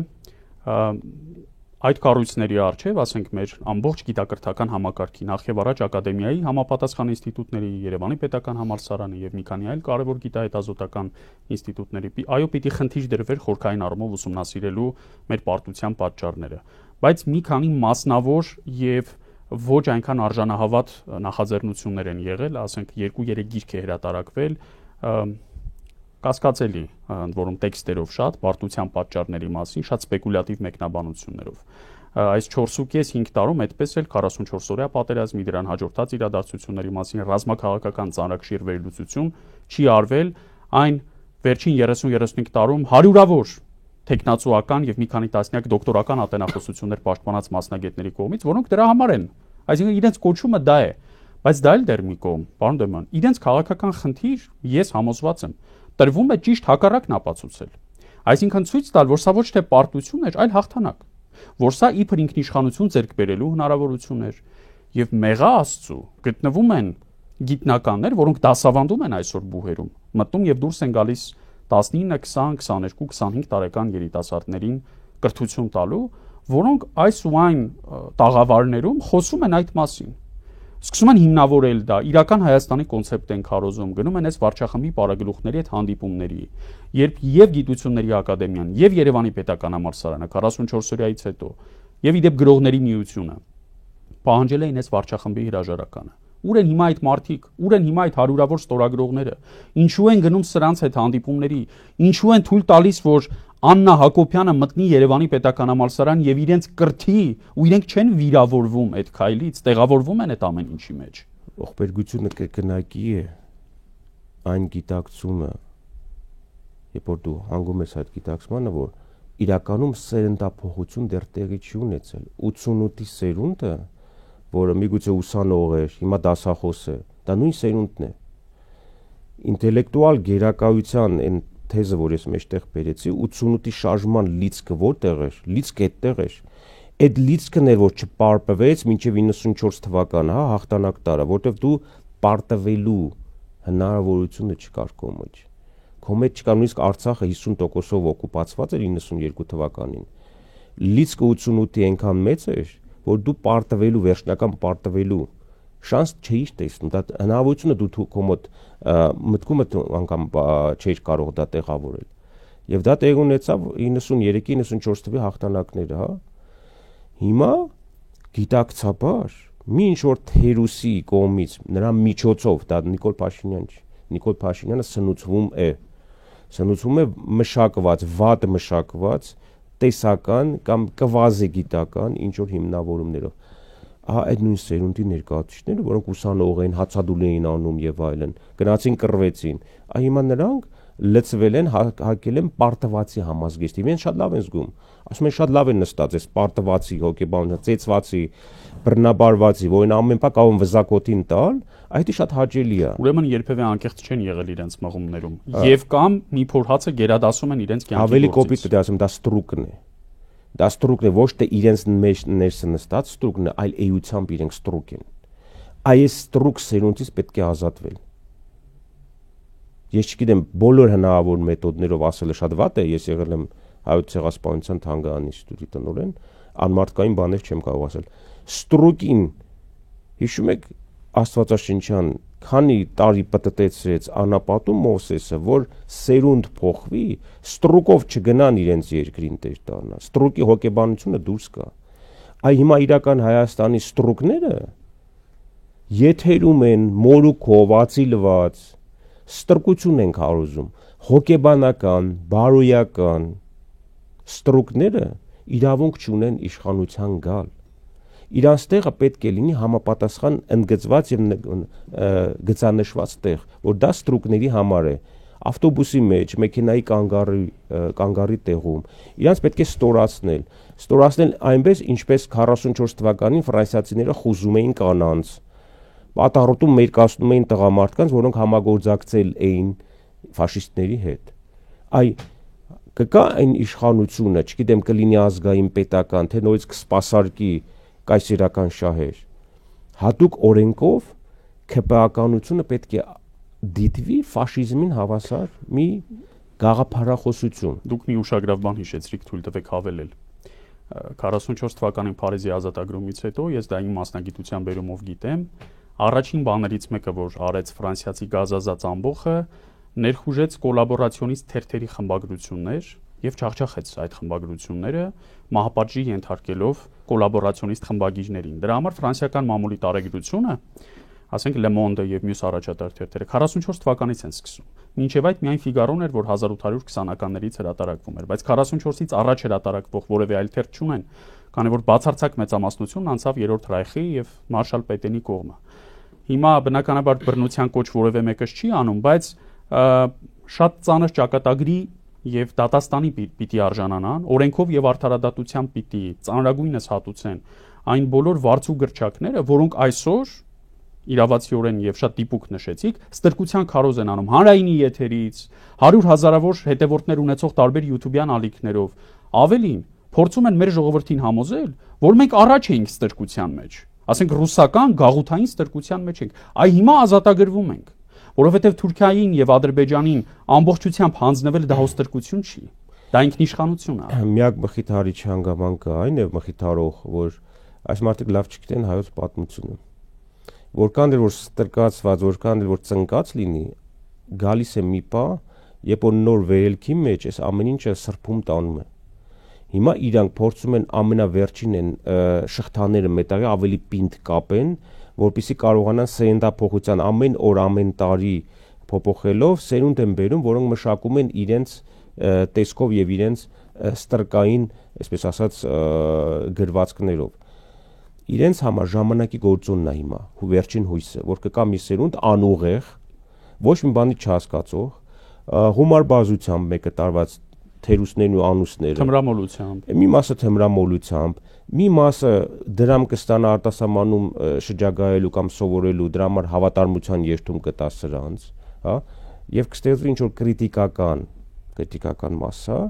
Speaker 1: Այդ կառույցների առջև, ասենք մեր ամբողջ գիտակրթական համակարգի, նախ եւ առաջ ակադեմիայի համապատասխան ինստիտուտների, Երևանի պետական համալսարանի եւ մի քանի այլ կարևոր գիտահետազոտական ինստիտուտների, այո, պիտի խնդիր դրվեր խորքային առումով ուսումնասիրելու մեր պարտության պատճառները, բայց մի քանի մասնավոր եւ ոչ այնքան արժանահավատ նախաձեռնություններ են եղել, ասենք 2-3 գիրք է հրատարակվել, կասկածելի, ընդ որում տեքստերով շատ, պարտության պատճառների մասին, շատ սպեկուլյատիվ մեկնաբանություններով։ Այս 4.5 տարում այդպես էլ 44-օրյա պատերազմի դրան հաջորդած իրադարձությունների մասին ռազմաքաղաքական ծանրակշիռ վերլուծություն չի արվել, այն վերջին 30-35 տարում հարյուրավոր տեխնացուական եւ մի քանի տասնյակ դոկտորական ատենախոսություններ պաշտպանած մասնագետների կողմից, որոնք դրա համար են, այսինքն իրենց կոչումը դա է, բայց դա էլ դեռ մի կողմ, պարոն Դեման, իրենց քաղաքական խնդիր, ես համոզված եմ, տրվում է ճիշտ հակառակն ապացուցել։ Այսինքն ցույց տալ, որ սա ոչ թե պարտություն էր, այլ հաղթանակ, որ սա իբր ինքնիշխանություն ձեռք բերելու հնարավորություն էր, եւ մեղա Աստծո գտնվում են գիտնականներ, որոնք դասավանդում են այսօր բուհերում, մտնում եւ դուրս են գալիս 19, 20, 22, 25 տարեկան երիտասարդներին կրթություն տալու, որոնք այս ու այն տաղավարներում խոսում են այդ մասին։ Սկսում են հիմնավորել դա, իրական Հայաստանի կոնցեպտ են քարոզում, գնում են այս վարչախմբի պարագլուխների այդ հանդիպումների, երբ եւ Գիտությունների ակադեմիան, եւ Երևանի պետական համալսարանը 44-օրյայից հետո, եւ իդեպ գրողների միությունը պահանջել էին այս վարչախմբի հրաժարականը։ Ուր են հիմա այդ մարդիկ, ուր են հիմա այդ հարյուրավոր ստորագրողները, ինչու են գնում սրանց այդ հանդիպումների, ինչու են թույլ տալիս, որ Աննա Հակոբյանը մտնի Երևանի պետական համալսարան եւ իրենց կրթի ու իրենք չեն վիրավորվում այդ քայլից, տեղավորվում են այդ ամեն ինչի մեջ։
Speaker 2: Ողբերգությունը կրկնակի է այն գիտակցումը, երբ որ դու հանգում ես այդ գիտակցմանը, որ իրականում սերնդափոխություն դեռ տեղի չի ունեցել։ 88-ի սերունդը, որը միգուցե ուսանող էր, հիմա դասախոս է, դա նույն սերունդն է։ Ինտելեկտուալ գերակայության այն թեզը, որ ես մեջտեղ բերեցի, 88-ի շարժման լիցքը որտեղ էր, լիցքը այդտեղ էր։ Այդ լիցքն էր, որ չպարպվեց մինչև 94 թվականը, հա, հաղթանակ տարա, որտեղ դու պարտվելու հնարավորությունը չկար քո մեջ։ Քո մեջ չկար, նույնիսկ Արցախը 50%-ով օկուպացված էր 92 թվականին։ Լիցքը 88-ի այնքան մեծ էր, որ դու պարտվելու, վերջնական պարտվելու շանս չէիր տեսնում, դա հնարավորությունը դու քո մոտ մտքումդ անգամ չէիր կարող դա տեղավորել։ Եվ դա տեղ ունեցավ 93-94 թվականի հաղթանակները, հա։ Հիմա գիտակցաբար մի ինչ-որ թերուսի կողմից նրա միջոցով, դա Նիկոլ Փաշինյան չի, Նիկոլ Փաշինյանը սնուցվում է մշակված, վատ մշակված տեսական կամ կվազի գիտական ինչ-որ հիմնավորումներով։ Ահա այդ նույն սերունդի ներկայացուցիչները, որոնք ուսանող են, հացադուլ էին անում եւ այլն, գնացին կռվեցին, հիմա նրանք լծվել են, հակել են պարտվածի համազգեստի։ Իրեն շատ լավ են զգում։ Ասում են շատ լավ են նստած, այս պարտվածի, հոգեբանության, ծեծվածի, բռնաբարվածի, որին ամեն բան կարող են վզակոտին տալ, այդ շատ հաճելի է։
Speaker 1: Ուրեմն երբևէ անկեղծ չեն եղել իրենց մղումներում։ Եվ կամ մի փոր հացը գերադասում են իրենց կյանքի
Speaker 2: ավելի կոպիտ դասում, դա ստրուկն է։ Դա ստրուկն է, ոչ թե իրենց մեջ ներսը նստած ստրուկն է, այլ էությամբ իրենք ստրուկ են։ Այս ստրուկ սերունդից պետք է ազատվել։ Ես չգիտեմ, բոլոր հնարավոր մեթոդներով ասելը շատ վատ է, ես եղել եմ Հայոց ցեղասպանության թանգարանի ինստիտուտի տնօրեն, անմարդկային բաներ չեմ կարող ասել։ Ստրուկին հիշում եք Աստվածաշնչյան քանի տարի պտտեցրեց անապատում Մովսեսը, որ սերունդ փոխվի, ստրուկով չգնան իրենց երկրին տեր դառնան։ Ստրուկի հոգեբանությունը դուրս կա։ Այ հիմա իրական Հայաստանի ստրուկները եթերում են մորուքով, ածիլված, ստրկություն են քարոզում, հոգեբանական, բարոյական ստրուկները իրավունք չունեն իշխանության գալ։ Իրանց տեղը պետք է լինի համապատասխան ընդգծված եւ գծանշված տեղ, որ դա ստրուկների համար է։ ավտոբուսի մեջ, մեքենայի կանգառի տեղում, իրանց պետք է ստորացնել այնպես, ինչպես 44 թվականին ֆրանսիացիները խուզում էին կանանց, պատառոտում մերկացնում էին տղամարդկանց, որոնք համագործակցել էին ֆաշիստների հետ։ Կկա այն իշխանությունը, չգիտեմ, կլինի ազգային պետական, թե նորից կսպասարկի կայսերական շահեր։ Հատուկ օրենքով ՔՊԱ-ականությունը պետք է դիտվի ֆաշիզմին հավասար մի գաղափարախոսություն։
Speaker 1: Դուք մի ուշագրավ բան հիշեցրիք, թույլ տվեք հավելել։ 44 թվականին Փարիզի ազատագրումից հետո ես դա իմ մասնագիտության բերումով գիտեմ, առաջին բաներից մեկը, որ արեց ֆրանսիացի գազազած ամբոխը, ներխուժեց կոլաբորացիոնիստ թերթերի խմբագրություններ եւ չախչախեց այդ խմբագրությունները մահապատժի ենթարկելով կոլաբորացիոնիստ խմբագիրներին։ Դրա համար ֆրանսիական մամուլի տարեգրությունը, ասենք Le Monde եւ մյուս առաջատար թերթերը 44 թվականից են սկսում։ Մինչեւ այդ միայն Ֆիգարոն էր, որ 1820-ականներից հրատարակվում էր, բայց 44-ից առաջ հրատարակվող որևէ այլ թերթ չունեն, քանի որ բացարձակ մեծամասնությունն անցավ Երրորդ Ռայխի եւ Մարշալ Պետենի կողմը։ Հիմա բնականաբար բռնության կոչ որևէ մեկը չի անում, բայց շատ ծանր ճակատագրի եւ դատաստանի պիտի արժանանան, օրենքով եւ արդարադատությամբ պիտի ծանրագույնս հատուցեն այն բոլոր վարձու գրչակները, որոնք այսօր իրավացիորեն եւ շատ դիպուկ նշեցիք, ստրկության քարոզ են անում հանրայինի եթերից, 100 հազարավոր հետևորդներ ունեցող տարբեր YouTube-յան ալիքներով, ավելին փորձում են մեր ժողովրդին համոզել, որ մենք առաջ էինք ստրկության մեջ, ասենք ռուսական գաղութային ստրկության մեջ ենք, հիմա ազատագրվում ենք, որովհետեւ Թուրքիային եւ Ադրբեջանին ամբողջությամբ հանձնվել դա հոստրկություն չի, դա ինքնիշխանություն է։
Speaker 2: Միակ մխիթարիչ հանգամանքը այն է մխիթարող, որ այս մարդիկ լավ չգիտեն հայոց պատմությունը։ Որքան էլ որ ստրկացված, որքան էլ որ ծնկած լինի, գալիս է մի պահ, երբ որ նոր վերելքի մեջ այս ամեն ինչը սրբում տանում է։ Հիմա իրանք փորձում են ամենավերջին շղթաները մետաղի ավելի պինդ կապեն, որպեսզի կարողանան սերնդափոխության ամեն օր, ամեն տարի փոփոխելով սերունդ են բերում, որոնք մշակում են իրենց տեսքով եւ իրենց ստրկային, այսպես ասած, գրվածքներով։ Իրենց համար ժամանակի գործոնն է հիմա, վերջին հույսը, որ կկա մի սերունդ անուղեղ, ոչ մի բանի չհասկացող, հումար բազությամբ մեկը տարված թերուսներն ու անուսները,
Speaker 1: թմրամոլությամբ,
Speaker 2: մի մասը թմրամոլությամբ, մի մասը դրամ կստանա արտասահմանում շրջագայելու կամ սովորելու, դրա համար հավատարմության երթում կտա սրանց, հա, եւ կստեղծվի ինչ որ քրիտիկական մասսա,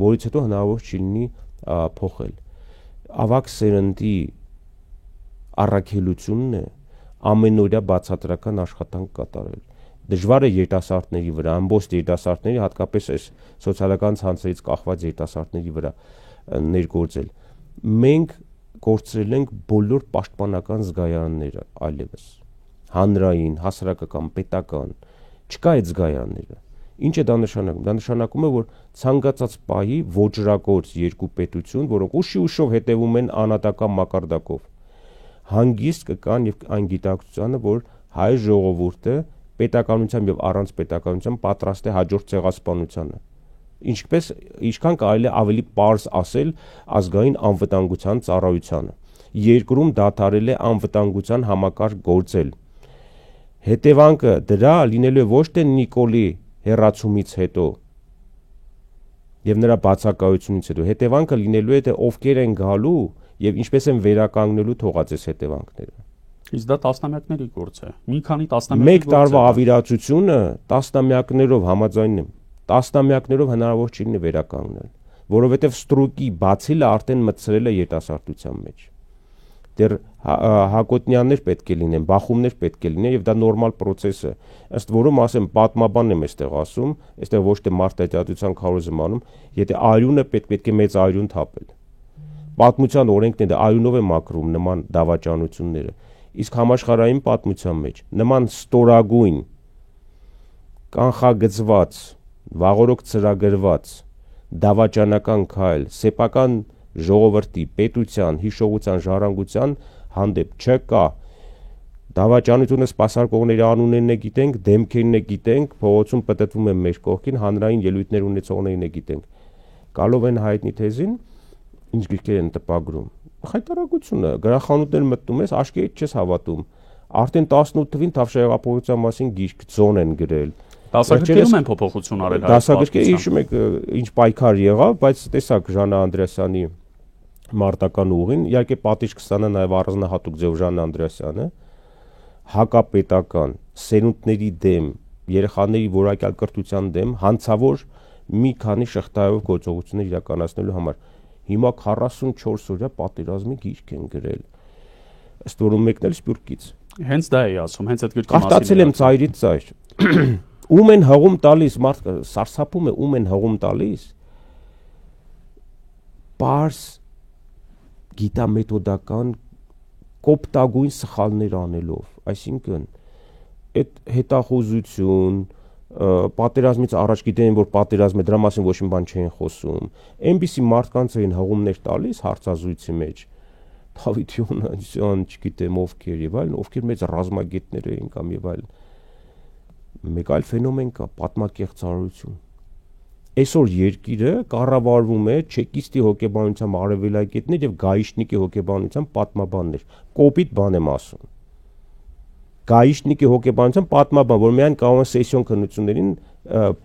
Speaker 2: որից հետո հնարավոր չի լինի փոխել։ Ավակ սերնդի առաքելությունն է ամենօրյա բացատրական աշխատանք կատարել։ Դժվար է երիտասարդների վրա, ամբողջ երիտասարդների, հատկապես այս սոցիալական ցանցերից կախված երիտասարդների վրա ներգործել։ Մենք կորցրել ենք բոլոր պաշտպանական զգայանները այլևս։ Հանրային, հասարակական, պետական, չկա այդ զգայանները։ Ինչ է դա նշանակում։ Դա նշանակում է, որ ցանկացած պահի ոճրագործ երկու պետություն, որոնք ուշով հետևում են անհատական մակարդակով, հանգիստ կկան եւ այն գիտակցությանը, որ հայ ժողովուրդը պետականությամբ եւ առանց պետականությամբ պատրաստ է հաջորդ ցեղասպանությանը։ Ինչքան կարելի է ավելի պարզ ասել ազգային անվտանգության ծառայությանը։ Երկրում դադարել է անվտանգության համակարգ գործել։ Հետևանքը դրա լինելու է ոչ թե Նիկոլի հեռացումից հետո եւ նրա բացակայությունից հետո, հետևանքը լինելու է թե ովքեր են գալու եւ ինչպես են վերականգնելու թողած այս հետևանքները։
Speaker 1: Իսկ դա տասնամյակների գործ է։ Մի քանի տասնամյակի
Speaker 2: մեկ տարվա ավիրացությունը տասնամյակներով համաձայն եմ, տասնամյակներով հնարավոր չի լինի վերականգնել, որովհետեւ ստրուկի բացիլը արդեն մտցրել է երիտասարդության մեջ։ Դեռ Հակոտնյաններ պետք է լինեն, բախումներ պետք է լինեն եւ դա նորմալ process է։ Ըստ որում ասեմ պատմաբանն եմ այստեղ ասում, այստեղ ոչ թե մարդատիացության քարոզ եմ անում, եթե արյունը պետք է մեծ արյուն թափել։ Պատմության օրենքն է դա արյունով է մաքրում նման դավաճանությունները։ Իսկ համաշխարհային պատմության մեջ նման ստորագույն կանխագծված, վաղօրոք ծրագրված դավաճանական քայլ սեփական ժողովրդի, պետության, հիշողության, ժառանգության հանդեպ չկա։ Դավաճանությունը սպասարկողների անուններն է գիտենք, դեմքերն է գիտենք, փողոցում պտտվում են մեր կողքին, հանրային ելույթներ ունեցողներին է գիտենք։ Գալով են հայտնի թեզին, ինչ գրքեր են տպագրում։ Խայտարակությունը, գրախանութներ մտնում ես, աշկերտ չես հավատում։ Արդեն 18 թվին Թավշյա հեղափոխության մասին գիրք ձոն են գրել։
Speaker 1: Դասագրքերում են փոփոխություն արել հայ։
Speaker 2: Դասագրքերը հիշում եք ինչ պայքար եղավ, բայց տեսակ Ժանա Անդրեասյանի մարտական ուղին, իհարկե պատիժ կստանա նաև առանձնահատուկ ձև Ժանա Անդրեասյանը, հակապետական, սերունդների դեմ, երեխաների որակյալ կրթության դեմ հանցավոր մի քանի շղթայով գործողություններ իրականացնելու համար։ Հիմա 44 օրյա պատերազմի գիրք են գրել։ Ըստ որում մեկն էլ Սփյուռքից։
Speaker 1: Հենց դա էի ասում, հենց այդ գրքի մասին։
Speaker 2: Արտացել եմ ծայրից ծայր։ Ում են հղում տալիս, մարդ սարսափում է, ում են հղում տալիս։ Պարզ գիտամեթոդական կոպտագույն սխալներ անելով, այսինքն այդ հետախուզություն, պատերազմից առաջ գիտեն, որ պատերազմ է, դրա մասին ոչ մի բան չէին խոսում։ Այնպիսի մարդկանց էին հղումներ տալիս հարցազրույցի մեջ։ Դավիթյանը, չգիտեմ ովքեր եւ այլն, ովքեր մեծ ռազմագետներ էին կամ եւ այլն։ Մեկ այլ ֆենոմեն կա՝ պատմակեղծարարություն։ Այսօր երկիրը կառավարվում է չեկիստի հոգեբանությամբ արևելագետներ եւ գայիշնիկի հոգեբանությամբ պատմաբաններ։ Կոպիտ բան եմ ասում։ Գայիշնիկի հոգեբանությամբ պատմաբան, որ միայն կարող է սեսիոն քննություններին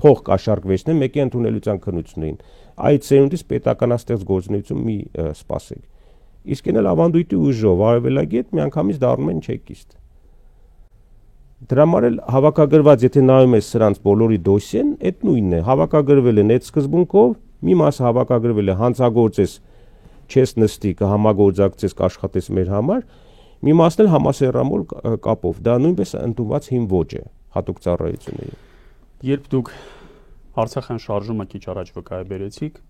Speaker 2: փող կաշառկվեցնել, մեկի ընդունելության քննություններին։ Այդ սերունդից պետականաստեղծ գործունեություն մի սպասեք։ Իսկ այն էլ ավանդույթի ուժով արևելագետ միանգամից դառնում են չեկիստ։ Դրա համար էլ հավաքագրված, եթե նայում ես սրանց բոլորի դոսիեն, այդ նույնն է, հավաքագրվել են այդ սկզբունքով, մի մասը հավաքագրվել է հանցագործես, չես նստի, կհամագործակցես, կաշխատես մեր համար, մի մասն էլ համասեռամոլ կապով, դա նույնպես ընդունված հին ոճ է, հատուկ ծառայությունների։
Speaker 1: Երբ դուք Արցախյան շարժումը քիչ առաջ վկայաբերեցիք,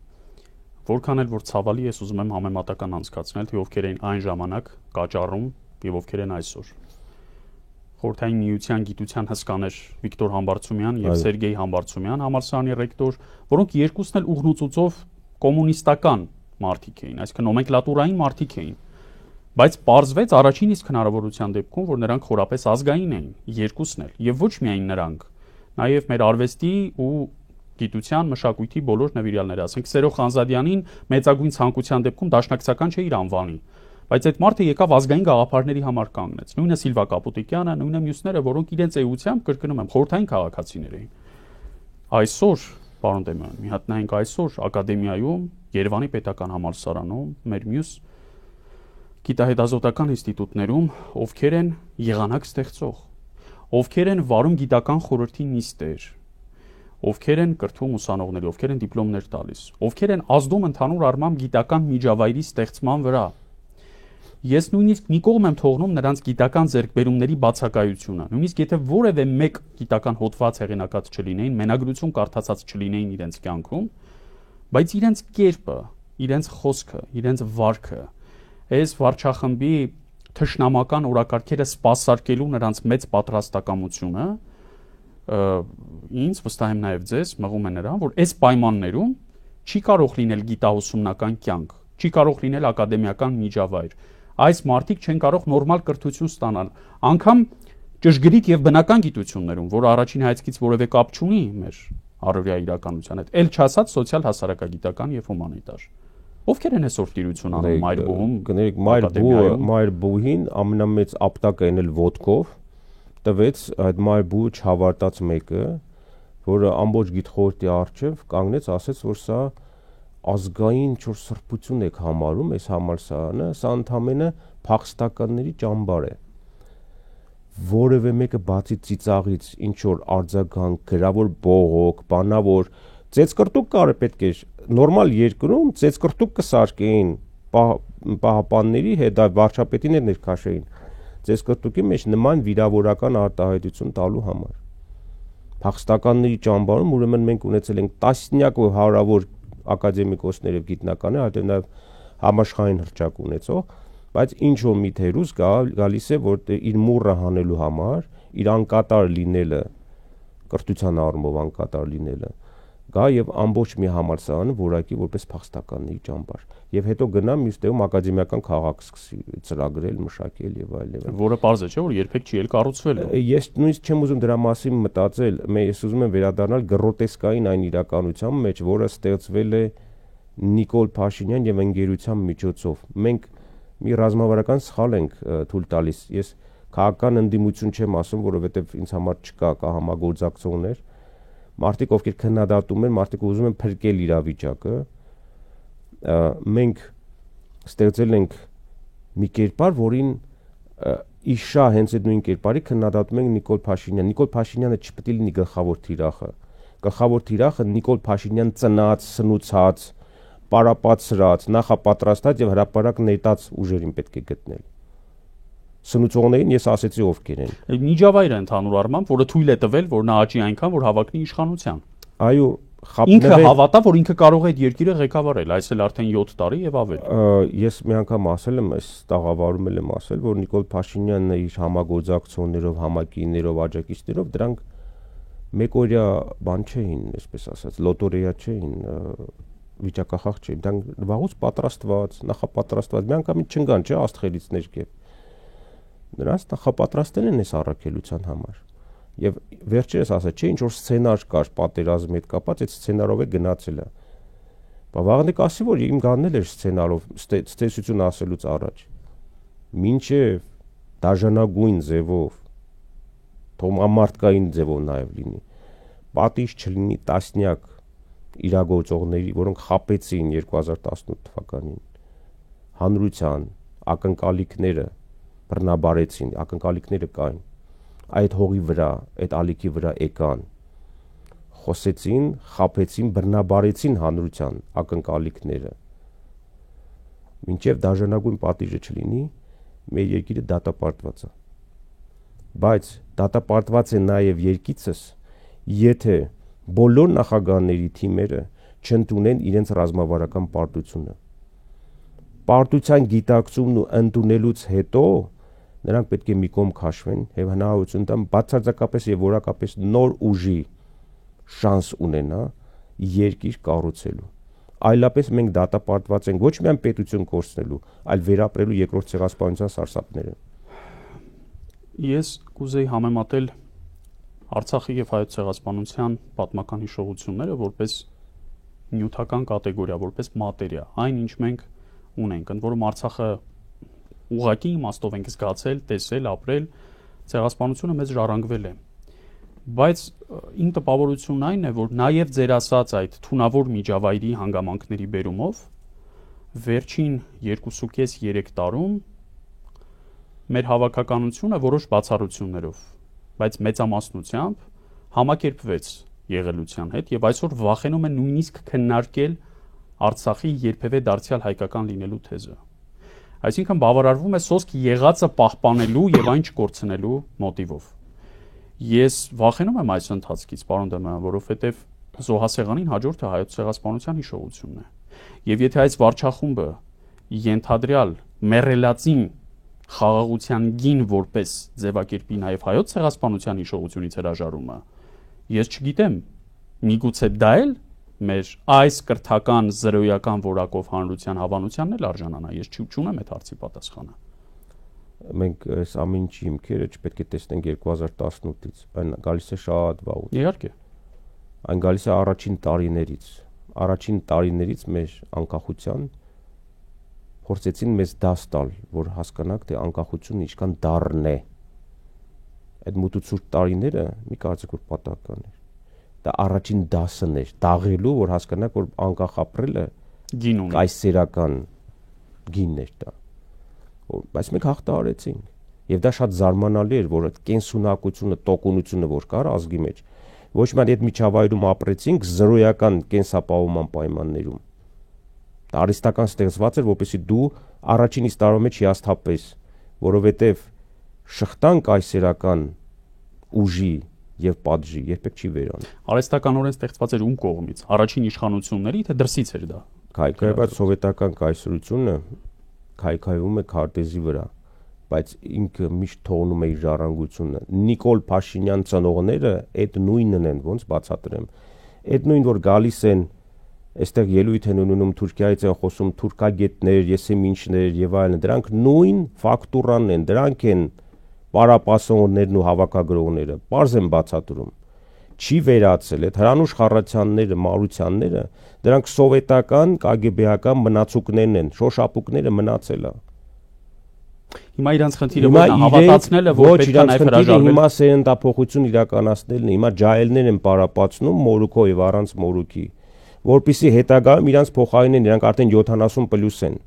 Speaker 1: որքան էլ որ ցավալի ես ուզում եմ համեմատական անցկացնել, թե ովքեր էին այն ժամանակ կաճառում եւ ովքեր են այսօր։ Խորհրդային միության գիտության հսկաներ Վիկտոր Համբարձումյան եւ Սերգեյ Համբարձումյան, համալսարանի ռեկտոր, որոնք երկուսն էլ ուղնուցուցով կոմունիստական մարդիկ էին, այսինքն նոմենկլատուրային մարդիկ էին։ Բայց պարզվեց առաջին իսկ հնարավորության դեպքում, որ նրանք խորապես ազգային էին, երկուսն էլ, եւ ոչ միայն նրանք, նաեւ մեր արվեստի ու գիտության, մշակույթի բոլոր նվիրյալները, ասենք Սերո Խանզադյանին մեծագույն ցանկության դեպքում դաշնակցական չէ իր անվանի, բայց այդ մարդը եկավ ազգային գաղափարների համար կանգնեց։ Նույնը Սիլվա Կապուտիկյանը, նույնը մյուսները, որոնք իրենց էությամբ կրկնում եմ, խորհրդային քաղաքացիներ էին։ Այսօր, պարոն Դեմյան, մի հատ նայենք այսօր ակադեմիայում, Երևանի պետական համալսարանում, մեր մյուս գիտահետազոտական ինստիտուտներում ովքեր են եղանակ ստեղծող, ովքեր են վարում գիտական խորհրդի նիստեր, ովքեր են կրթում ուսանողների, ովքեր են դիպլոմներ տալիս, ովքեր են ազդում ընդհանուր առմամբ գիտական միջավայրի ստեղծման վրա։ Ես նույնիսկ մի կողմ եմ թողնում նրանց գիտական ձեռքբերումների բացակայությունը, նույնիսկ եթե որևէ մեկ գիտական հոդված հեղինակած չլինեին, մենագրություն կարդացած չլինեին իրենց կյանքում, բայց իրենց կերպը, իրենց խոսքը, իրենց վարքը, այս վարչախմբի թշնամական օրակարգերը սպասարկելու նրանց մեծ պատրաստակամությունը ինձ վստահ եմ նաև ձեզ մղում է նրան, որ այս պայմաններում չի կարող լինել գիտաուսումնական կյանք, չի կարող լինել ակադեմիական միջավայր։ Այս մարդիկ չեն կարող նորմալ կրթություն ստանալ, անգամ ճշգրիտ եւ բնական գիտություններում, որը առաջին հայացքից որևէ կապ չունի մեր առօրյա իրականության հետ, ել չասած սոցիալ հասարակագիտական եւ հումանիտար։ Ովքեր են այսօր տիրություն անում Մայրբուհում։
Speaker 2: Կներեք, Մայրբուհին ամենամեծ ապտակը էնել ոդկով տվեց այդ Մայրբուհը չհավարտած մեկը, որը ամբողջ գիտխորհրդի առջև կանգնեց, ասեց, որ սա ազգային ինչ-որ սրբություն եք համարում, այս համալսարանը, սա ընդամենը փախստականների ճամբար է։ Որևէ մեկը բացի ծիծաղից ինչ-որ արձագանք, գրավոր բողոք, բանավոր, ծեծկրտուկ կարը պետք է նորմալ երկրում ծեծկրտուկ կսարքեին պահապանների հետ, վարչապետին հետ ներքաշեին։ Ծեծկրտուկի մեջ նման վիրավորական արտահայտություն տալու համար։ Փախստականների ճամբարում ուրեմն մենք ունեցել ենք տասնյակ ու հարավոր ակադեմիկոսներ եւ գիտնականներ, այդտեղ նաեւ համաշխարհային հռչակ ունեցող, բայց ինչ որ մի թերուս գալիս է, որ իր մուրը հանելու համար, իր անկատար լինելը, կրթության առումով անկատար լինելը, գա եւ ամբողջ մի համալսարանը որակի որպես փախստականների ճամբար եւ հետո գնա մյուս տեղում ակադեմիական քաղաք սկսի ծրագրել, մշակել եւ այլն։
Speaker 1: Որը պարզ է, չէ՞ որ երբեք չի էլ կառուցվել։
Speaker 2: Ես նույնիսկ չեմ ուզում դրա մասին մտածել, ես ուզում եմ վերադառնալ գրոտեսկային այն իրականության մեջ, որը ստեղծվել է Նիկոլ Փաշինյան եւ ընկերության միջոցով։ Մենք մի ռազմավարական սխալ ենք թույլ տալիս։ Ես քաղաքական ընդդիմություն չեմ ասում, որովհետեւ ինձ համար չկա համագործակցողներ, մարդիկ ովքեր քննադատում են, մարդիկ ուզում են փրկել իրավիճակը, մենք ստեղծել ենք մի կերպար, որին իշա հենց այդ նույն կերպարի քննադատում ենք Նիկոլ Փաշինյան։ Նիկոլ Փաշինյանը չպետք է լինի գլխավոր թիրախը։ Գլխավոր թիրախը Նիկոլ Փաշինյան ծնած, սնուցած, պարապացրած, նախապատրաստած եւ հրապարակ նետած ուժերին պետք է գտնել։ Սնուցողներին ես ասեցի ովքեր են։
Speaker 1: Միջավայրը ընդհանուր առմամբ, որը թույլ է տվել, որ նա աճի այնքան, որ հավակնի իշխանության։
Speaker 2: Այո,
Speaker 1: ինքը հավատա, որ ինքը կարող է այդ երկիրը ղեկավարել, այս էլ արդեն 7 տարի եւ ավել։
Speaker 2: Ես մի անգամ ասել եմ, այս տաղավարում եմ ասել, որ Նիկոլ Փաշինյանն իր համագործակցություններով, համակիներով, աջակիցներով դրանք մեկօրյա բան չէին, այսպես ասած, լոտորեա չէին, վիճակախաղ չէին, դրանք վաղուց պատրաստված, նախապատրաստված, մի անգամ չընկան, չէ, աստղերից ներքև։ Նրանց նախապատրաստել են այս առաքելության համար։ Եվ վերջերս ասած, չէ, ինչ որ սցենար կար պատերազմի հետ կապած, այդ սցենարով է գնացել է։ Բա վաղնի կասի, որ իմ գանել էր սցենարով, ցտեսություն ասելուց առաջ։ Մինչև դաժանագույն ձևով, թոմամարտկային ձևով նաև լինի։ Պատիժ չլինի տասնյակ իրագործողների, որոնք խաբեցին 2018 թվականին հանրության ակնկալիքները բռնաբարեցին, ակնկալիքները կային, այդ հողի վրա, այդ ալիքի վրա եկան, խոսեցին, խաբեցին, բռնաբարեցին հանրության ակնկալիքները, մինչև դաժանագույն պատիժը չլինի, մեր երկիրը դատապարտված է, բայց դատապարտված է նաև երկիցս, եթե բոլոր նախագահների թիմերը չընդունեն իրենց ռազմավարական պարտությունը։ Պարտության գիտակցումն ու ընդունելուց հետո նրանք պետք է մի կողմ քաշվեն եւ հնարավորություն տան բացարձակապես եւ որակապես նոր ուժի շանս ունենա երկիր կառուցելու։ Այլապես մենք դատապարտված ենք ոչ միայն պետություն կորցնելու, այլ վերապրելու երկրորդ ցեղասպանության սարսափները։
Speaker 1: Ես կուզեի համեմատել Արցախի եւ հայոց ցեղասպանության պատմական հիշողությունները որպես նյութական կատեգորիա, որպես մատերիա, այն ինչ մենք ունենք, ընդ որում Արցախը ուղղակի իմաստով ենք զգացել, տեսել, ապրել, ցեղասպանությունը մեզ ժառանգվել է։ Բայց իմ տպավորությունն այն է, որ նաև ձեր ասած այդ թունավոր միջավայրի հանգամանքների բերումով վերջին 2.5-3 տարում մեր հավաքականությունը որոշ բացառություններով, բայց մեծամասնությամբ համակերպվեց եղելության հետ եւ այսօր վախենում են նույնիսկ քննարկել Արցախի երբևէ դարձյալ հայկական լինելու թեզը։ Այսինքն բավարարվում է սոսկ եղածը պահպանելու եւ այն չկորցնելու մոտիվով։ Ես վախենում եմ այս ընթացքից, պարոն Դեմոյան, որովհետեւ զոհասեղանին հաջորդը հայոց ցեղասպանության հիշողությունն է։ Եվ եթե այս վարչախումբը ենթադրյալ մեռելածին խաղաղության գին որպես ձևակերպի նաև հայոց ցեղասպանության հիշողությունից հրաժարումը, ես չգիտեմ, միգուցե դա էլ մեր այս կրթական զրոյական որակով հանրության հավանությանն էլ արժանանա, ես չունեմ այդ հարցի պատասխանը։
Speaker 2: Մենք այս ամեն ինչի հիմքերը չպետք է տեսնենք 2018-ից, այն գալիս է շատ վաղուց։
Speaker 1: Իհարկե։
Speaker 2: Այն գալիս է առաջին տարիներից մեր անկախության փորձեցին մեզ դաս տալ, որ հասկանանք, թե անկախությունը ինչքան դառն է։ Այդ մութուցուրտ տարիները մի կարծեք որ պատահական էր։ Դա առաջին դասն էր, դաղելու, որ հասկանանք, որ անկախ ապրելը
Speaker 1: գին ունի։
Speaker 2: Կայսերական գինն էր դա։ Բայց մենք հաղթահարեցինք։ Եվ դա շատ զարմանալի էր, որ այդ կենսունակությունը, տոկունությունը, որ կար ազգի մեջ, ոչ միայն այդ միջավայրում ապրեցինք զրոյական կենսապահովման պայմաններում։ Դա արհեստական ստեղծված էր, որպեսզի դու առաջին իսկ տարվա մեջ հիասթափես, որովհետև շղթան կայսերական ուժի եւ պատժի երբեք չի վերանի։
Speaker 1: Արհեստականորեն ստեղծված էր ում կողմից։ Առաջին իշխանությունների, թե դրսից էր դա։
Speaker 2: Քայքայված սովետական կայսրությունը քայքայվում է քարտեզի վրա, բայց ինքը միշտ թողնում է իր ժառանգությունը։ Նիկոլ Փաշինյան ծնողները այդ նույնն են, ոնց բացատրեմ։ Այդ նույն որ գալիս են, այստեղ ելույթ են ունենում Թուրքիայից են խոսում թուրքագետներ, եսեմինչներ եւ այլն, դրանք նույն ֆակտուրանն են, դրանք են պարապասողներն ու հավաքագրողները, པարզ են բացատրում։ Չի վերացել այդ Հրանուշ Խառատյանները, Մարությանները, դրանք սովետական, կագեբեական մնացուկներն են, շոշափուկները մնացել է։
Speaker 1: Հիմա իրանց խնդիրը ո՞րն է, հավատացնելը, որ պետք է նաև հրաժարվել։
Speaker 2: Հիմա սերնդափոխություն իրականացնելն է, հիմա ջահելներ են պարապացնում մորուքով եւ առանց մորուքի, որpիսի հետագայում իրանց փոխարինեն, իրանք արդեն 70+ են։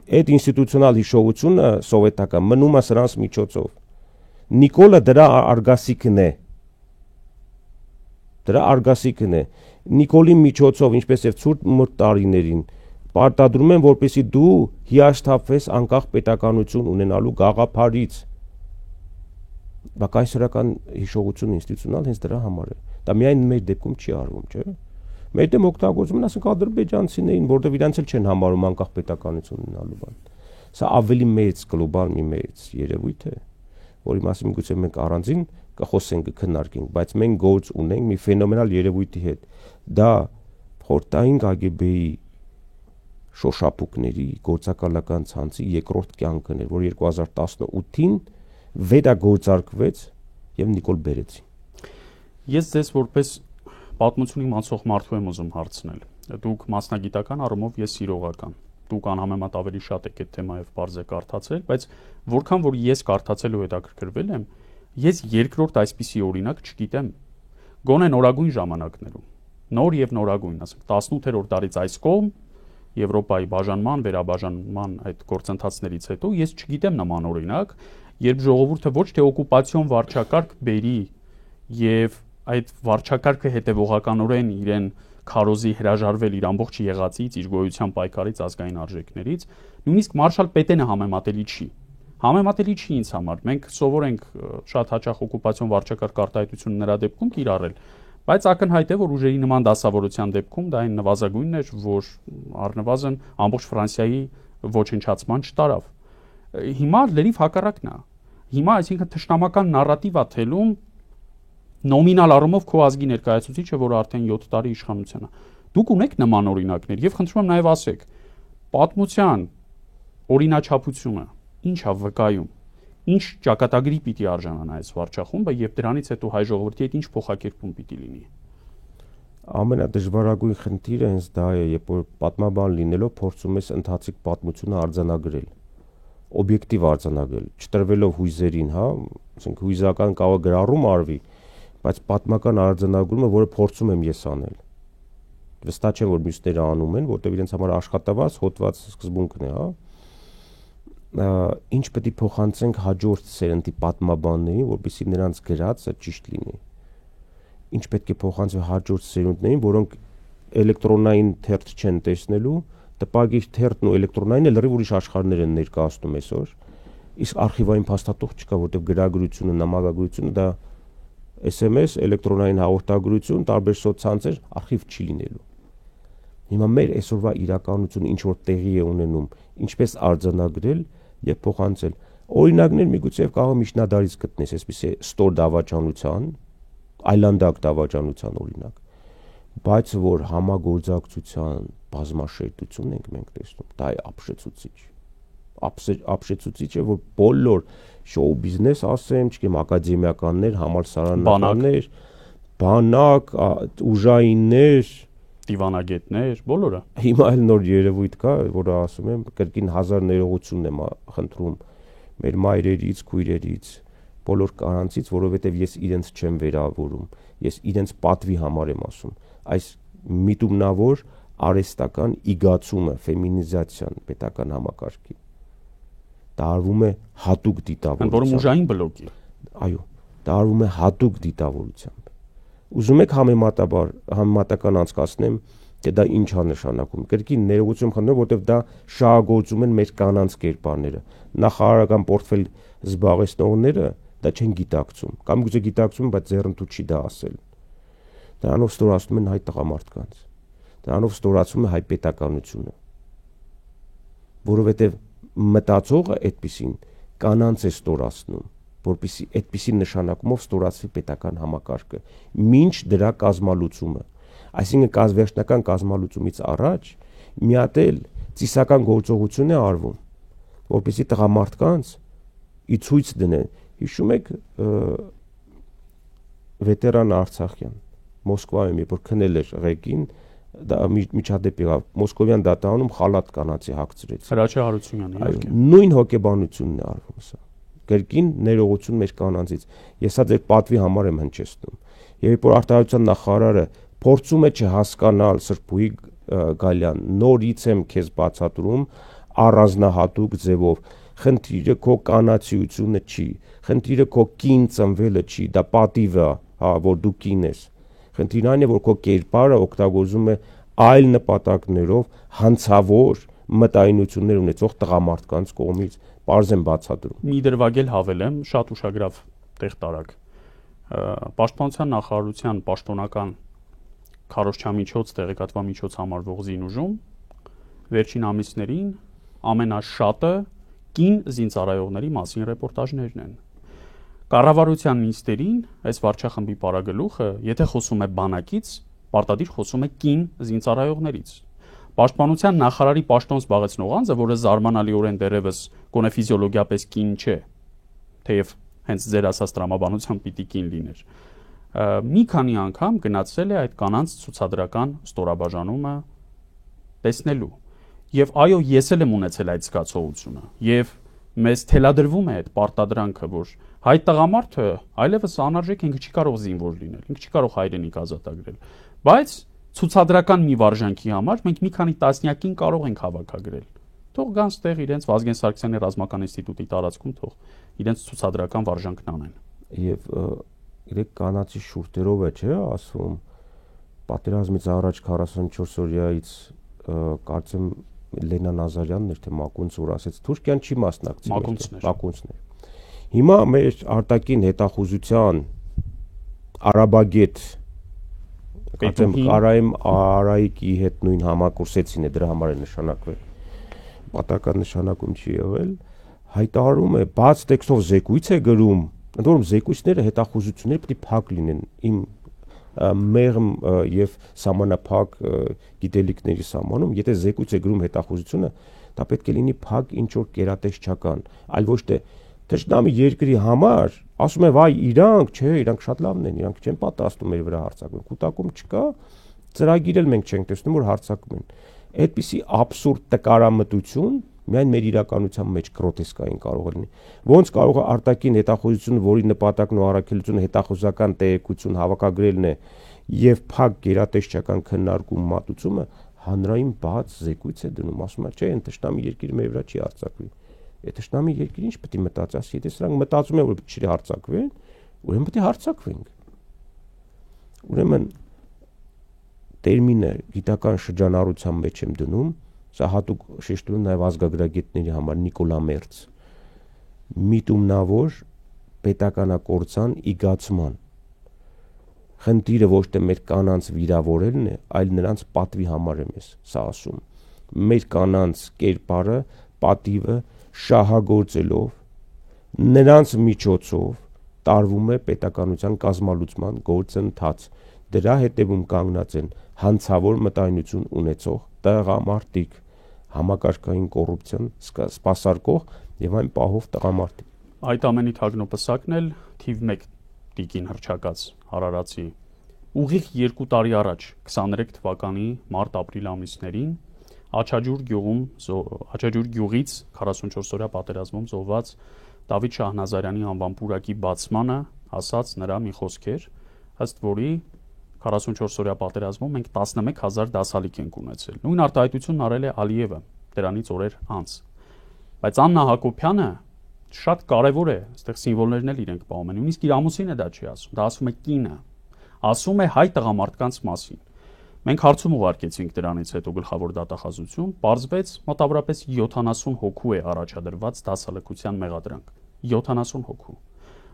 Speaker 2: Այդ ինստիտուցիոնալ հիշողությունը սովետական մնում է սրանց միջոցով։ Նիկոլը դրա արգասիքն է։ Դրա արգասիքն է։ Նիկոլի միջոցով, ինչպես եւ ցուրտ մոտ տարիներին, պարտադրում են, որպեսզի դու հիասթափվես անկախ պետականություն ունենալու գաղափարից։ Բայց կայսրական հիշողություն ինստիտուցիոնալ հենց դրա համար է։ Դա միայն մեր դեպքում չի արվում, չէ՞։ Մեր դեմ օգտագործում են, ասենք ադրբեջանցիներին, որտեղ իրանց էլ չեն համարում անկախ պետականություն ունենալու բան։ Սա ավելի մեծ գլոբալ մի մեծ երևույթ է, որի մասին միգուցե մենք առանձին կխոսենք, կքննարկենք, բայց մենք գործ ունենք մի ֆենոմենալ երևույթի հետ։ Դա խորհրդային KGB-ի շոշափուկների գործակալական ցանցի երկրորդ կյանքն էր, որ 2018-ին վերագործարկվեց եւ Նիկոլ բերեցին։
Speaker 1: Ես ձեզ որպես պատմություն իմացող մարդու եմ ուզում հարցնել։ Դուք մասնագիտական առումով, ես սիրողական։ Դուք անհամեմատ ավելի շատ եք այդ թեմայով բարձ կարդացել, բայց որքան որ ես կարդացել ու հետաքրքրվել եմ, ես երկրորդ այսպիսի օրինակ չգիտեմ։ Գոնե նորագույն ժամանակներում, նոր եւ նորագույն, ասենք 18-րդ դարից այս կողմ Եվրոպայի բաժանման, վերաբաժանման այդ գործընթացներից հետո ես չգիտեմ նման օրինակ, երբ ժողովուրդը ոչ թե օկուպացիոն վարչակարգ բերի եւ այդ վարչակարգը հետևողականորեն իրեն քարոզի հրաժարվել իր ամբողջ եղածից, իր գոյության պայքարից, ազգային արժեքներից, նույնիսկ մարշալ Պետենը համեմատելի չի։ Համեմատելի չի ինձ համար։ Մենք սովոր ենք շատ հաճախ օկուպացիոն վարչակարգ արտահայտությունը նրա դեպքում կիրառել, բայց ակնհայտ է, որ ուժերի նման դասավորության դեպքում դա այն նվազագույնն էր, որ առնվազն ամբողջ Ֆրանսիայի ոչնչացման չտարավ։ Հիմա լրիվ հակառակն է։ Հիմա այսինքն թշնամական նարատիվ է թելում նոմինալ առումով քո ազգի ներկայացուցիչը, որը արդեն 7 տարի իշխանության է։ Դուք ունեք նման օրինակներ եւ խնդրում եմ նաեւ ասեք, պատմության օրինաչափությունը ինչ է վկայում, ինչ ճակատագրի պիտի արժանանա այս վարչախումբը եւ դրանից հետո հայ ժողովրդի հետ ինչ փոխակերպում պիտի լինի։
Speaker 2: Ամենադժվարագույն խնդիրը հենց դա է, երբ որ պատմաբան լինելով փորձում ես ընթացիկ պատմությունը արձանագրել, օբյեկտիվ արձանագրել, չտրվելով հույզերին, հա, ասենք հույզական կարող գրառում արվի, բայց պատմական արձանագրումը, որը փորձում եմ ես անել։ Վստահ չեմ, որ մյուսները անում են, որտեղ իրենց համար աշխատավարձ, հոտված սկզբունքն է, հա։ Ինչ պետք է փոխանցենք հաջորդ սերնդի պատմաբաններին, որպեսզի նրանց գրածը ճիշտ լինի։ Ինչ պետք է փոխանցվի հաջորդ սերունդներին, որոնք էլեկտրոնային թերթ չեն տեսնելու, տպագիր թերթն ու էլեկտրոնայինը լրիվ ուրիշ աշխարհներ են ներկայացնում այսօր։ Իսկ արխիվային փաստաթուղթ չկա, որտեղ գրագրությունը, նամակագրությունը դա SMS, էլեկտրոնային հաղորդագրություն, տարբեր սոցցանցեր, արխիվ չի լինելու։ Հիմա մեր այսօրվա իրականությունը ինչ որ տեղի է ունենում, ինչպես արձանագրել եւ փոխանցել։ Օրինակներ միգուցե կարող միջնադարից գտնես, այսպիսի ստոր դավաճանության, այլանդակ դավաճանության օրինակ, բայց որ համագործակցության բազմաշերտություն ենք մենք տեսնում, դա է ապշեցուցիչ։ Ապշեցուցիչ է, որ բոլոր շոու բիզնես ասեմ, չգիտեմ, ակադեմիականներ, համալսարաններ, բանակ, ուժայիններ,
Speaker 1: դիվանագետներ, բոլորը։
Speaker 2: Հիմա էլ նոր երևույթ կա, որը ասում եմ, կրկին 1000 ներողություն եմ խնդրում մեր մայրերից, քույրերից, բոլոր կանանցից, որովհետև ես իրենց չեմ վերավորում, ես իրենց պատվի համար եմ ասում։ Այս միտումնավոր արհեստական իգացումը, ֆեմինիզացիան պետական համակարգի դա արվում է հատուկ դիտավորությամբ։
Speaker 1: Որում ուժային բլոկի։
Speaker 2: Այո, դա արվում է հատուկ դիտավորությամբ։ Ուզում եք համեմատական անցկացնեմ, թե դա ինչ է նշանակում։ Կրկին ներողություն խնդրում, որովհետև դա շահագործում են մեր կանանց կերպարները։ Նախարարական պորտֆել զբաղեցնողները դա չեն գիտակցում, կամ գուցե գիտակցում, բայց ձեռնտու չի դա ասել։ Դրանով ստորացնում են հայ տղամարդկանց։ Դրանով ստորացում է հայ պետականությունը։ Որովհետև մտածողը այդպեսին կանանց է ստորացնում, որպեսզի այդպիսի նշանակումով ստորացվի պետական համակարգը, մինչ դրա կազմալուծումը։ Այսինքն վերջնական կազմալուծումից առաջ մի հատ էլ ծիսական գործողություն է արվում, որպեսզի տղամարդկանց ի ցույց դնեն։ Հիշում եք վետերան Արցախյան Մոսկվայում, երբ որ քնել էր ղեկին, դա միջադեպ եղավ Մոսկովյան դատարանում խալատ կանացի հագցրեց։
Speaker 1: Հրաչյա Հարությունյանը, իհարկե։
Speaker 2: Նույն հոգեբանությունն է արվում սա։ Կրկին ներողություն մեր կանանցից։ Ես սա ձեր պատվի համար եմ հնչեցնում։ Եվ երբ որ արտահայտության նախարարը փորձում է չհասկանալ Սրբուհի Գալյան, նորից եմ քեզ բացատրում առանձնահատուկ ձևով, խնդիրը քո կանացիությունը չի, խնդիրը քո կին ծնվելը չի, դա պատիվ է, հա, որ դու կին ես։ Խնդիրն այն է, որ քո կերպարը օգտագործում է այլ նպատակներով հանցավոր մտայնություններ ունեցող տղամարդկանց կողմից, պարզ եմ բացատրում։
Speaker 1: Մի դրվագել հավելեմ, շատ ուշագրավ տեղ տարակ։ Պաշտպանության նախարարության պաշտոնական քարոզչամիջոց տեղեկատվամիջոց համարվող զինուժում վերջին ամիսներին ամենաշատը կին զինծառայողների մասին ռեպորտաժներն են։ Կառավարության նիստերին այս վարչախմբի պարագլուխը, եթե խոսում է բանակից, պարտադիր խոսում է կին զինծառայողներից։ Պաշտպանության նախարարի պաշտոն զբաղեցնող անձը, որը զարմանալիորեն դեռևս գոնե ֆիզիոլոգիապես կին չէ, թեև հենց ձեր ասած տրամաբանությամբ պիտի կին լիներ, մի քանի անգամ գնացել է այդ կանանց ցուցադրական ստորաբաժանումը տեսնելու։ Եվ այո, ես էլ եմ ունեցել այդ զգացողությունը, եւ մեզ թելադրվում է այդ պարտադրանքը, որ հայ տղամարդը այլևս անարժեք ինքը չի կարող զինվոր լինել, ինքը չի կարող հայրենիք ազատագրել, բայց ցուցադրական մի վարժանքի համար մենք մի քանի տասնյակին կարող ենք հավաքագրել։ Թող գան ստեղ իրենց Վազգեն Սարգսյանի ռազմական ինստիտուտի տարածքում թող իրենց ցուցադրական վարժանքն անեն։
Speaker 2: Եվ իրեք կանացի շուրթերով է, չէ՞, ասվում պատերազմից առաջ 44 օրյայից կարծեմ Լենա Նազարյանն էր թե Մակունց որ ասեց Թուրքիան չի մասնակցել, Մակունցն էր։ Հիմա մեր արտաքին հետախուզության արաբագետ կարծեմ Կարայմ Արայիկի հետ նույն համակուրսեցին է, դրա համար է նշանակվել, պատական նշանակում չի եղել, հայտարարում է բաց տեքստով զեկույց է գրում, ընդ որում զեկույցները հետախուզությունները պետք է փակ լինեն իմ մեղմ եւ սահմանափակ գիտելիքների սահմանում, եթե զեկույց է գրում հետախուզությունը, դա պետք է լինի փակ ինչ որ կերատեսչական, այլ ոչ թե թշնամի երկրի համար ասում է վայ իրանք, չէ, իրանք շատ լավն են, իրանք չեն պատրաստում մեր վրա հարձակվեն, կուտակում չկա, ծրագիր էլ մենք չենք տեսնում որ հարձակում են։ Այդպիսի աբսուրդ տկարամտություն միայն մեր իրականության մեջ գրոտեսկային կարող է լինի։ Ոնց կարող է արտաքին հետախուզությունը, որի նպատակն ու առաքելությունը հետախուզական տեղեկություն հավաքագրելն է եւ փակ գերատեսչական քննարկում մատուցումը հանրային բաց զեկույց է դնում, ասում է, չէ, այն թշնամի երկիրը մեր վրա չի հարձակվի։ Այդ թշնամի երկիրը ինչ պետք է մտածի, եթե սրանք մտածում են որ պետք է հարձակվեն, ուրեմն պետք է հարձակվենք։ Ուրեմն տերմինը գիտական շրջանառության մեջ եմ դնում, սա հատուկ շեշտում եմ նաև ազգագրագետների համար Նիկոլա Մերց, միտումնավոր պետականակորցան իգացման խնդիրը ոչ թե մեր կանանց վիրավորելն է, այլ նրանց պատվի համար եմ ես սա ասում։ Մեր կանանց կերպարը, պատիվը շահագործելով նրանց միջոցով տարվում է պետականության կազմալուծման գործընթաց։ Դրա հետևում կանգնած են հանցավոր մտայնություն ունեցող տղամարդիկ, համակարգային կոռուպցիան սպասարկող եւ այն պահով տղամարդիկ։
Speaker 1: Այդ ամենի թագնոպսակն էլ թիվ 1 տիկին հռչակած Արարատի ուղիղ 2 տարի առաջ 23 թվականի մարտ-ապրիլ ամիսներին Աչաջուր գյուղից 44-օրյա պատերազմում զոհված Դավիթ Շահնազարյանի անվան պուրակի բացմանը ասաց նրա մի խոսքեր, ըստ որի 44-օրյա պատերազմում մենք 11000 դասալիկ ենք ունեցել։ Նույն արտահայտությունն արել է Ալիևը դրանից օրեր անց։ Բայց Աննա Հակոբյանը շատ կարևոր է, այստեղ սիմվոլներն էլ իրենք պահում են։ Նույնիսկ իր ամուսինը դա չի ասում, դա ասում է կինը, ասում է հայ տղամարդկանց մասին։ Մենք հարցում ուղարկեցինք դրանից հետո գլխավոր դատախազություն, պարզվեց մոտավորապես 70 հոգու է առաջադրված դասալքության մեղադրանք։ 70 հոգու։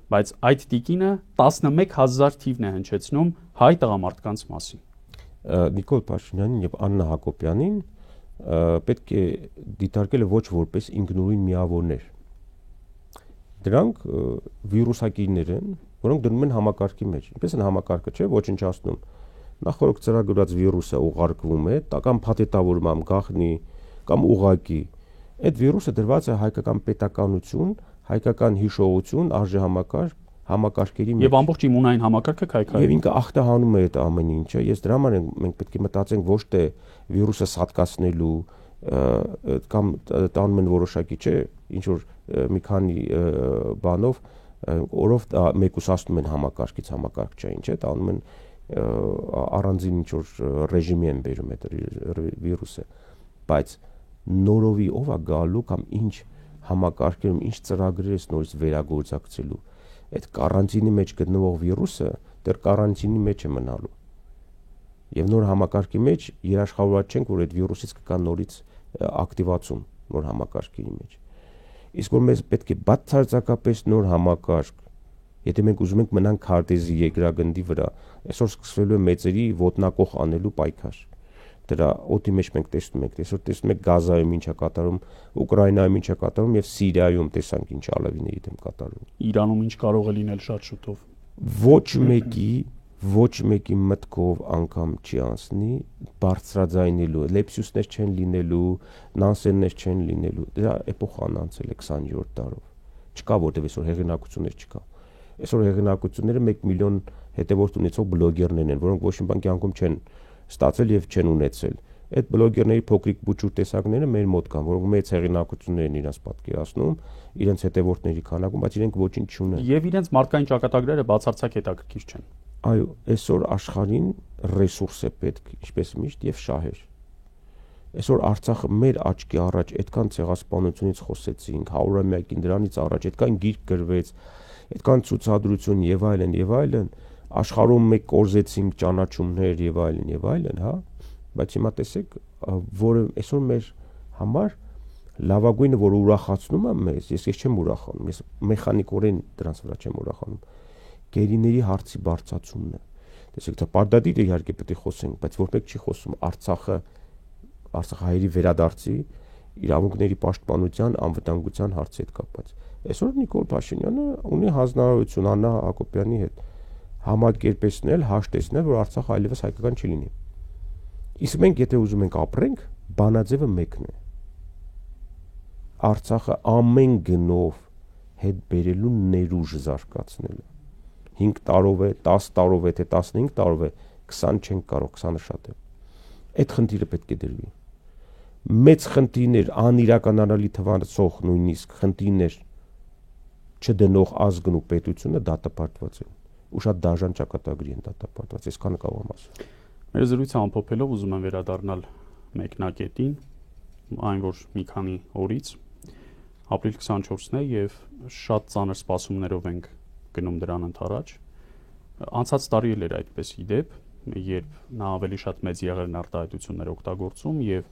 Speaker 1: Բայց այդ տիկինը 11000 թիվն է հնչեցնում հայ տղամարդկանց մասին։
Speaker 2: Նիկոլ Փաշինյանին եւ Աննա Հակոբյանին պետք է դիտարկել ոչ որպես ինքնուրույն միավորներ։ Դրանք վիրուսակիրներ են, որոնք դնում են համակարգի մեջ։ Ինչպես են համակարգը, չէ, ոչնչացնում։ Նախորդ ծրագրված վիրուսը ուղարկվում է, կամ փաթեթավորում գախնի կամ ուղակի։ Այդ վիրուսը դրված է հայկական պետականություն, հայկական հիշողություն, արժեհամակարգ համակարգերի մեջ։
Speaker 1: Եվ ամբողջ իմունային համակարգը քայքայում։
Speaker 2: Եվ ինքը ախտահանում է այդ ամեն ինչը։ Ես դրա համար մենք պետք է մտածենք ոչ թե վիրուսը սատկացնելու կամ տանում են որոշակի չէ, ինչ որ մի քանի բանով օրով մեկուսացնում են համակարգից համակարգչային, չէ, տանում են առանձին ինչ որ ռեժիմի են բերում այդ վիրուսը, բայց նորովի ով է գալու կամ ինչ համակարգերում ինչ ծրագրեր է նորից վերագործակցելու, այդ կարանտինի մեջ գտնվող վիրուսը դեռ կարանտինի մեջ է մնալու։ Եվ նոր համակարգի մեջ երաշխավորված չենք, որ այդ վիրուսից կգա նորից ակտիվացում նոր համակարգերի մեջ։ Իսկ որ մեզ պետք է բացարձակապես նոր համակարգ, եթե մենք ուզում ենք մնանք քարտեզի երկրագնդի վրա, այսօր սկսվելու է մեծերի ոտնակոխ անելու պայքար։ Դրա օդի մեջ մենք տեսնում ենք, այսօր տեսնում ենք Գազայում ինչ է կատարում, Ուկրաինայում ինչ է կատարում եւ Սիրիայում տեսանք ինչ ալավիների դեմ կատարում։
Speaker 1: Իրանում ինչ կարող է լինել շատ շուտով։
Speaker 2: Ոչ մեկի մտքով անգամ չի անցնի բարձրաձայնելու, լեպսյուսներ չեն լինելու, նանսեններ չեն լինելու։ Դա էպոխան անցել է 20-րդ դարով։ Չկա որտեղ այսօր հեղինակություններ չկա։ Այսօր հեղինակությունները 1 միլիոն հետևորդ ունեցող բլոգերներն են, որոնք ոչ մի բան կյանքում չեն ստացել եւ չեն ունեցել։ Այդ բլոգերների փոքրիկ բուչուր տեսակները մեր մոտ կան, որոնք մեծ հեղինակություններ են իրենց պատկերացնում, իրենց հետևորդների քանակում, բայց իրենք ոչինչ չունեն։
Speaker 1: Եվ իրենց մարդկային ճակատագրերը բացարձակ հետաքրքիր չեն։
Speaker 2: Այո, այսօր աշխարհին ռեսուրս է պետք, ինչպես միշտ եւ շահեր։ Այսօր Արցախը մեր աչքի առաջ այդքան ցեղասպանությունից խոսեցինք, 100-ամյակին դրանից առաջ այդքան գիրք գրվեց, այդքան ցուցադրություն եւ այլն, աշխարհում մեկ կորզեցինք ճանաչումներ եւ այլն, հա, բայց հիմա տեսեք, որը այսօր մեր համար լավագույնը, որ ուրախացնում է մեզ, ես չեմ ուրախանում, ես մեխանիկորեն դրանց վրա չեմ ուրախանում, գերիների հարցի բարձրացումն է։ Տեսեք, դա պարտադիր է իհարկե պետք է խոսենք, բայց որ մեկ չի խոսում Արցախահայերի վերադարձի, իրավունքների պաշտպանության, անվտանգության հարցի հետ կապված։ Այսօր Նիկոլ Փաշինյանը ունի հանձնարարություն Աննա Հակոբյանի հետ համակերպեցնել, հաշտեցնել, որ Արցախը այլևս հայկական չի լինի։ Իսկ մենք եթե ուզում ենք ապրենք, բանաձևը մեկն է։ Արցախը ամեն գնով հետ բերելու ներուժ զարգացնելը։ 5 տարով է, 10 տարով է, թե 15 տարով է, 20 չենք կարող, 20-ը շատ է։ Այդ խնդիրը պետք է դրվի։ Մեծ խնդիրներ, անիրականանալի թվացող նույնիսկ խնդիրներ չդնող ազգն ու պետությունը դատապարտված են։ Ու շատ դաժան ճակատագրի են դատապարտված, այսքանը կարող եմ ասել։
Speaker 1: Մեր զրույցը ամփոփելով ուզում եմ վերադառնալ մեկնակետին, այն որ մի քանի օրից ապրիլ 24-ն է եւ շատ ծանր սպասումներով ենք գնում դրան ընդառաջ։ Անցած տարի էլ էր այդպես իդեպ, երբ նա ավելի շատ մեծ եղերն արտահայտություններ օգտագործում եւ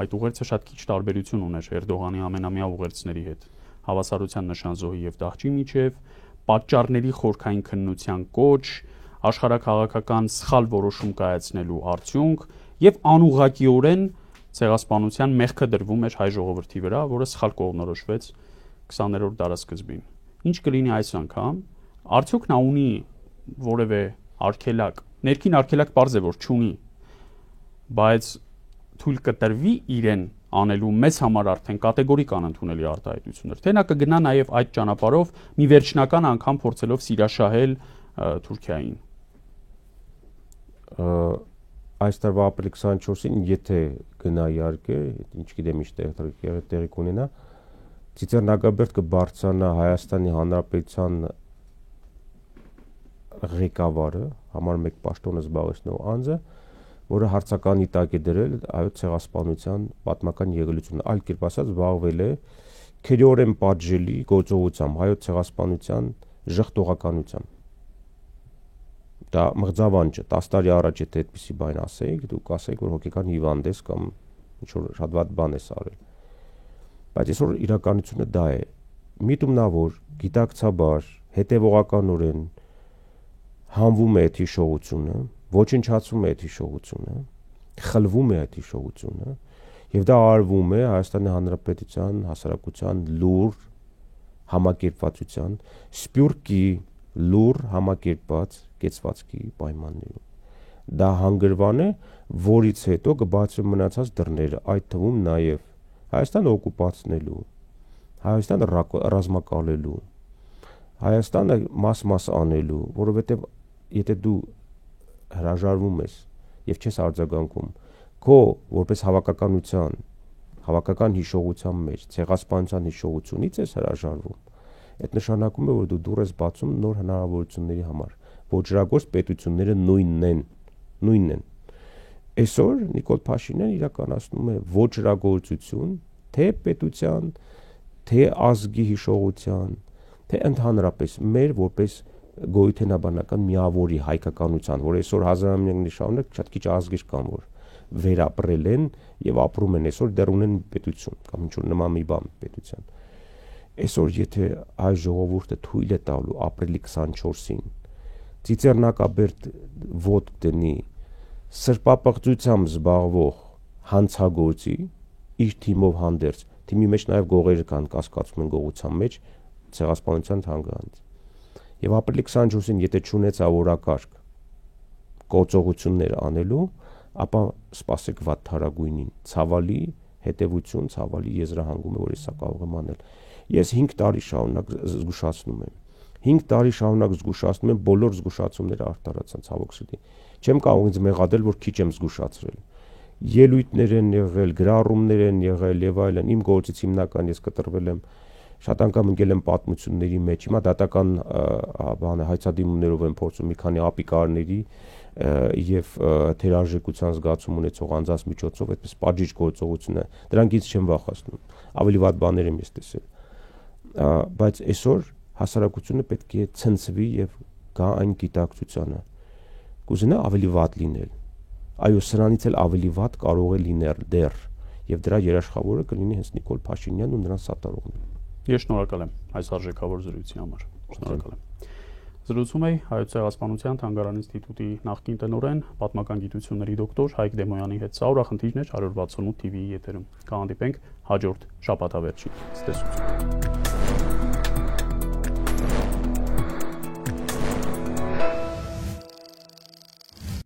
Speaker 1: այդ ուղերձը շատ քիչ տարբերություն ուներ Էրդողանի ամենամյա ուղերձների հետ։ Հավասարության նշան զոհի եւ դահճի միջև, պատճառների խորքային քննության կոչ, աշխարհաքաղաքական սխալ որոշում կայացնելու արդյունք եւ անուղղակիորեն ցեղասպանության մեղքը դրվում էր հայ ժողովրդի վրա, որը սխալ կողմնորոշվեց 20-րդ դարասկզբին։ Ինչ կլինի այս անգամ, արդյոք նա ունի որևէ արգելակ, ներքին արգելակ պարզ է որ չունի, բայց թույլ կտրվի իրեն անելու մեզ համար արդեն կատեգորիկ անընդունելի արտահայտություններ, թե նա կգնա նաև այդ ճանապարհով մի վերջնական անգամ փորձելով սիրաշահել Թուրքիային։
Speaker 2: Այս տարվա ապրիլի 24-ին եթե գնա իհարկե, ինչ գիտեմ ինչ տեղի կունենա, Ծիծեռնագաբերդ կբարձրանա Հայաստանի Հանրապետության ղեկավարը, համար 1 պաշտոնը զբաղեցնող անձը, որը հարցականի տակ է դրել այո ցեղասպանության պատմական եղելությունը, այլ կերպ ասած զբաղվել է քերիորեն պատժելի գործողությամբ, հայոց ցեղասպանության ժխտողականությամբ։ Դա մղձավանջ է, 10 տարի առաջ եթե այդպիսի բան ասեիք, դուք ասեիք, որ հոգեկան հիվանդ ես կամ ինչ որ շատ վատ բան ես արել։ Բայց այսօր իրականությունը դա է։ Միտումն է, որ գիտակցաբար, հետևողականորեն հանվում է այդ հիշողությունը, ոչնչացվում է այդ հիշողությունը, խլվում է այդ հիշողությունը, եւ դա արվում է Հայաստանի Հանրապետության հասարակության լուր համակերպվածության, սպյուրքի լուր համակերպված կեցվածքի պայմաններում։ Դա հանգրվան է, որից հետո կբացվի մնացած դռները, այդ թվում նաեւ Հայաստանը օկուպացնելու, Հայաստանը ռազմակալելու, Հայաստանը մաս անելու, որովհետև եթե դու հրաժարվում ես եւ չես արձագանքում, քո որպես հավաքական հիշողության մեջ, ցեղասպանության հիշողությունից ես հրաժարվում, այդ նշանակում է, որ դու դուռ ես բացում նոր հնարավորությունների համար։ Ոճրագործ պետությունները նույնն են։ Այսօր Նիկոլ Փաշինյանն իրականացնում է ոճրագործություն թե պետության, թե ազգի հիշողության, թե ընդհանրապես մեր որպես գոյութենաբանական միավորի հայկականության, որ այսօր հազարամյակների շարունակ շատ քիչ ազգեր կան, որ վերապրել են եւ ապրում են, այսօր դեռ ունեն պետություն կամ ինչ-որ նման մի բան պետության։ Այսօր եթե հայ ժողովուրդը թույլ է տալու ապրիլի 24-ին ծիծեռնակաբերդ ոտ դնի սրբապղծությամբ զբաղվող հանցագործի իր թիմով հանդերձ, թիմի մեջ նաև գողերը կան, կասկածում են գողության մեջ ցեղասպանության թանգարանից։ Եվ ապրիլի 24-ին եթե չունեցա օրակարգ գործողություններ անելու, ապա սպասեք վատ թարագույնին, ցավալի հետևություն, ցավալի եզրահանգում է, որ ես սա կարող եմ անել։ Ես 5 տարի շարունակ զգուշացնում եմ։ 5 տարի շարունակ զգուշացնում եմ, բոլոր զգուշացումները արտարացան, ցավոք սրտի։ Չեմ կարող ինձ մեղադրել, որ քիչ եմ զգուշացրել։ Ելույթներ են եղել, գրառումներ են եղել եւ այլն։ Իմ գործից հիմնական ես կտրվել եմ, շատ անգամ ընկել եմ պատմությունների մեջ։ Հիմա դատական հայցադիմումներով եմ փորձում մի քանի ապիկարների եւ թերարժեքության զգացում ունեցող անձանց միջոցով այդպես պատժիչ գործողությունը, դրանք ինձ չեմ վախեցնում։ Ավելի վատ բաներ եմ ես տեսել։ Բայց այսօր հասարակությունը պետք է ցնցվի եւ գա այն գիտակցությանը։ Կուզենա ավելի վատ լինել։ Այո, սրանից էլ ավելի վատ կարող է լինել դեռ, եւ դրա երաշխավորը կլինի հենց Նիկոլ Փաշինյանն ու նրան սատարողները։
Speaker 1: Ես շնորհակալ եմ այս արժեքավոր զրույցի համար։ Շնորհակալ եմ։ Զրուցում էի Հայոց ցեղասպանության թանգարանի ինստիտուտի նախկին տնօրեն, պատմական գիտությունների դոկտոր Հայկ Դեմոյանի հետ։ Սա ուրախնդիրն էր 168 TV-ի եթերում։ Կհանդիպենք հաջորդ շաբաթավերջին։ Ցտեսություն։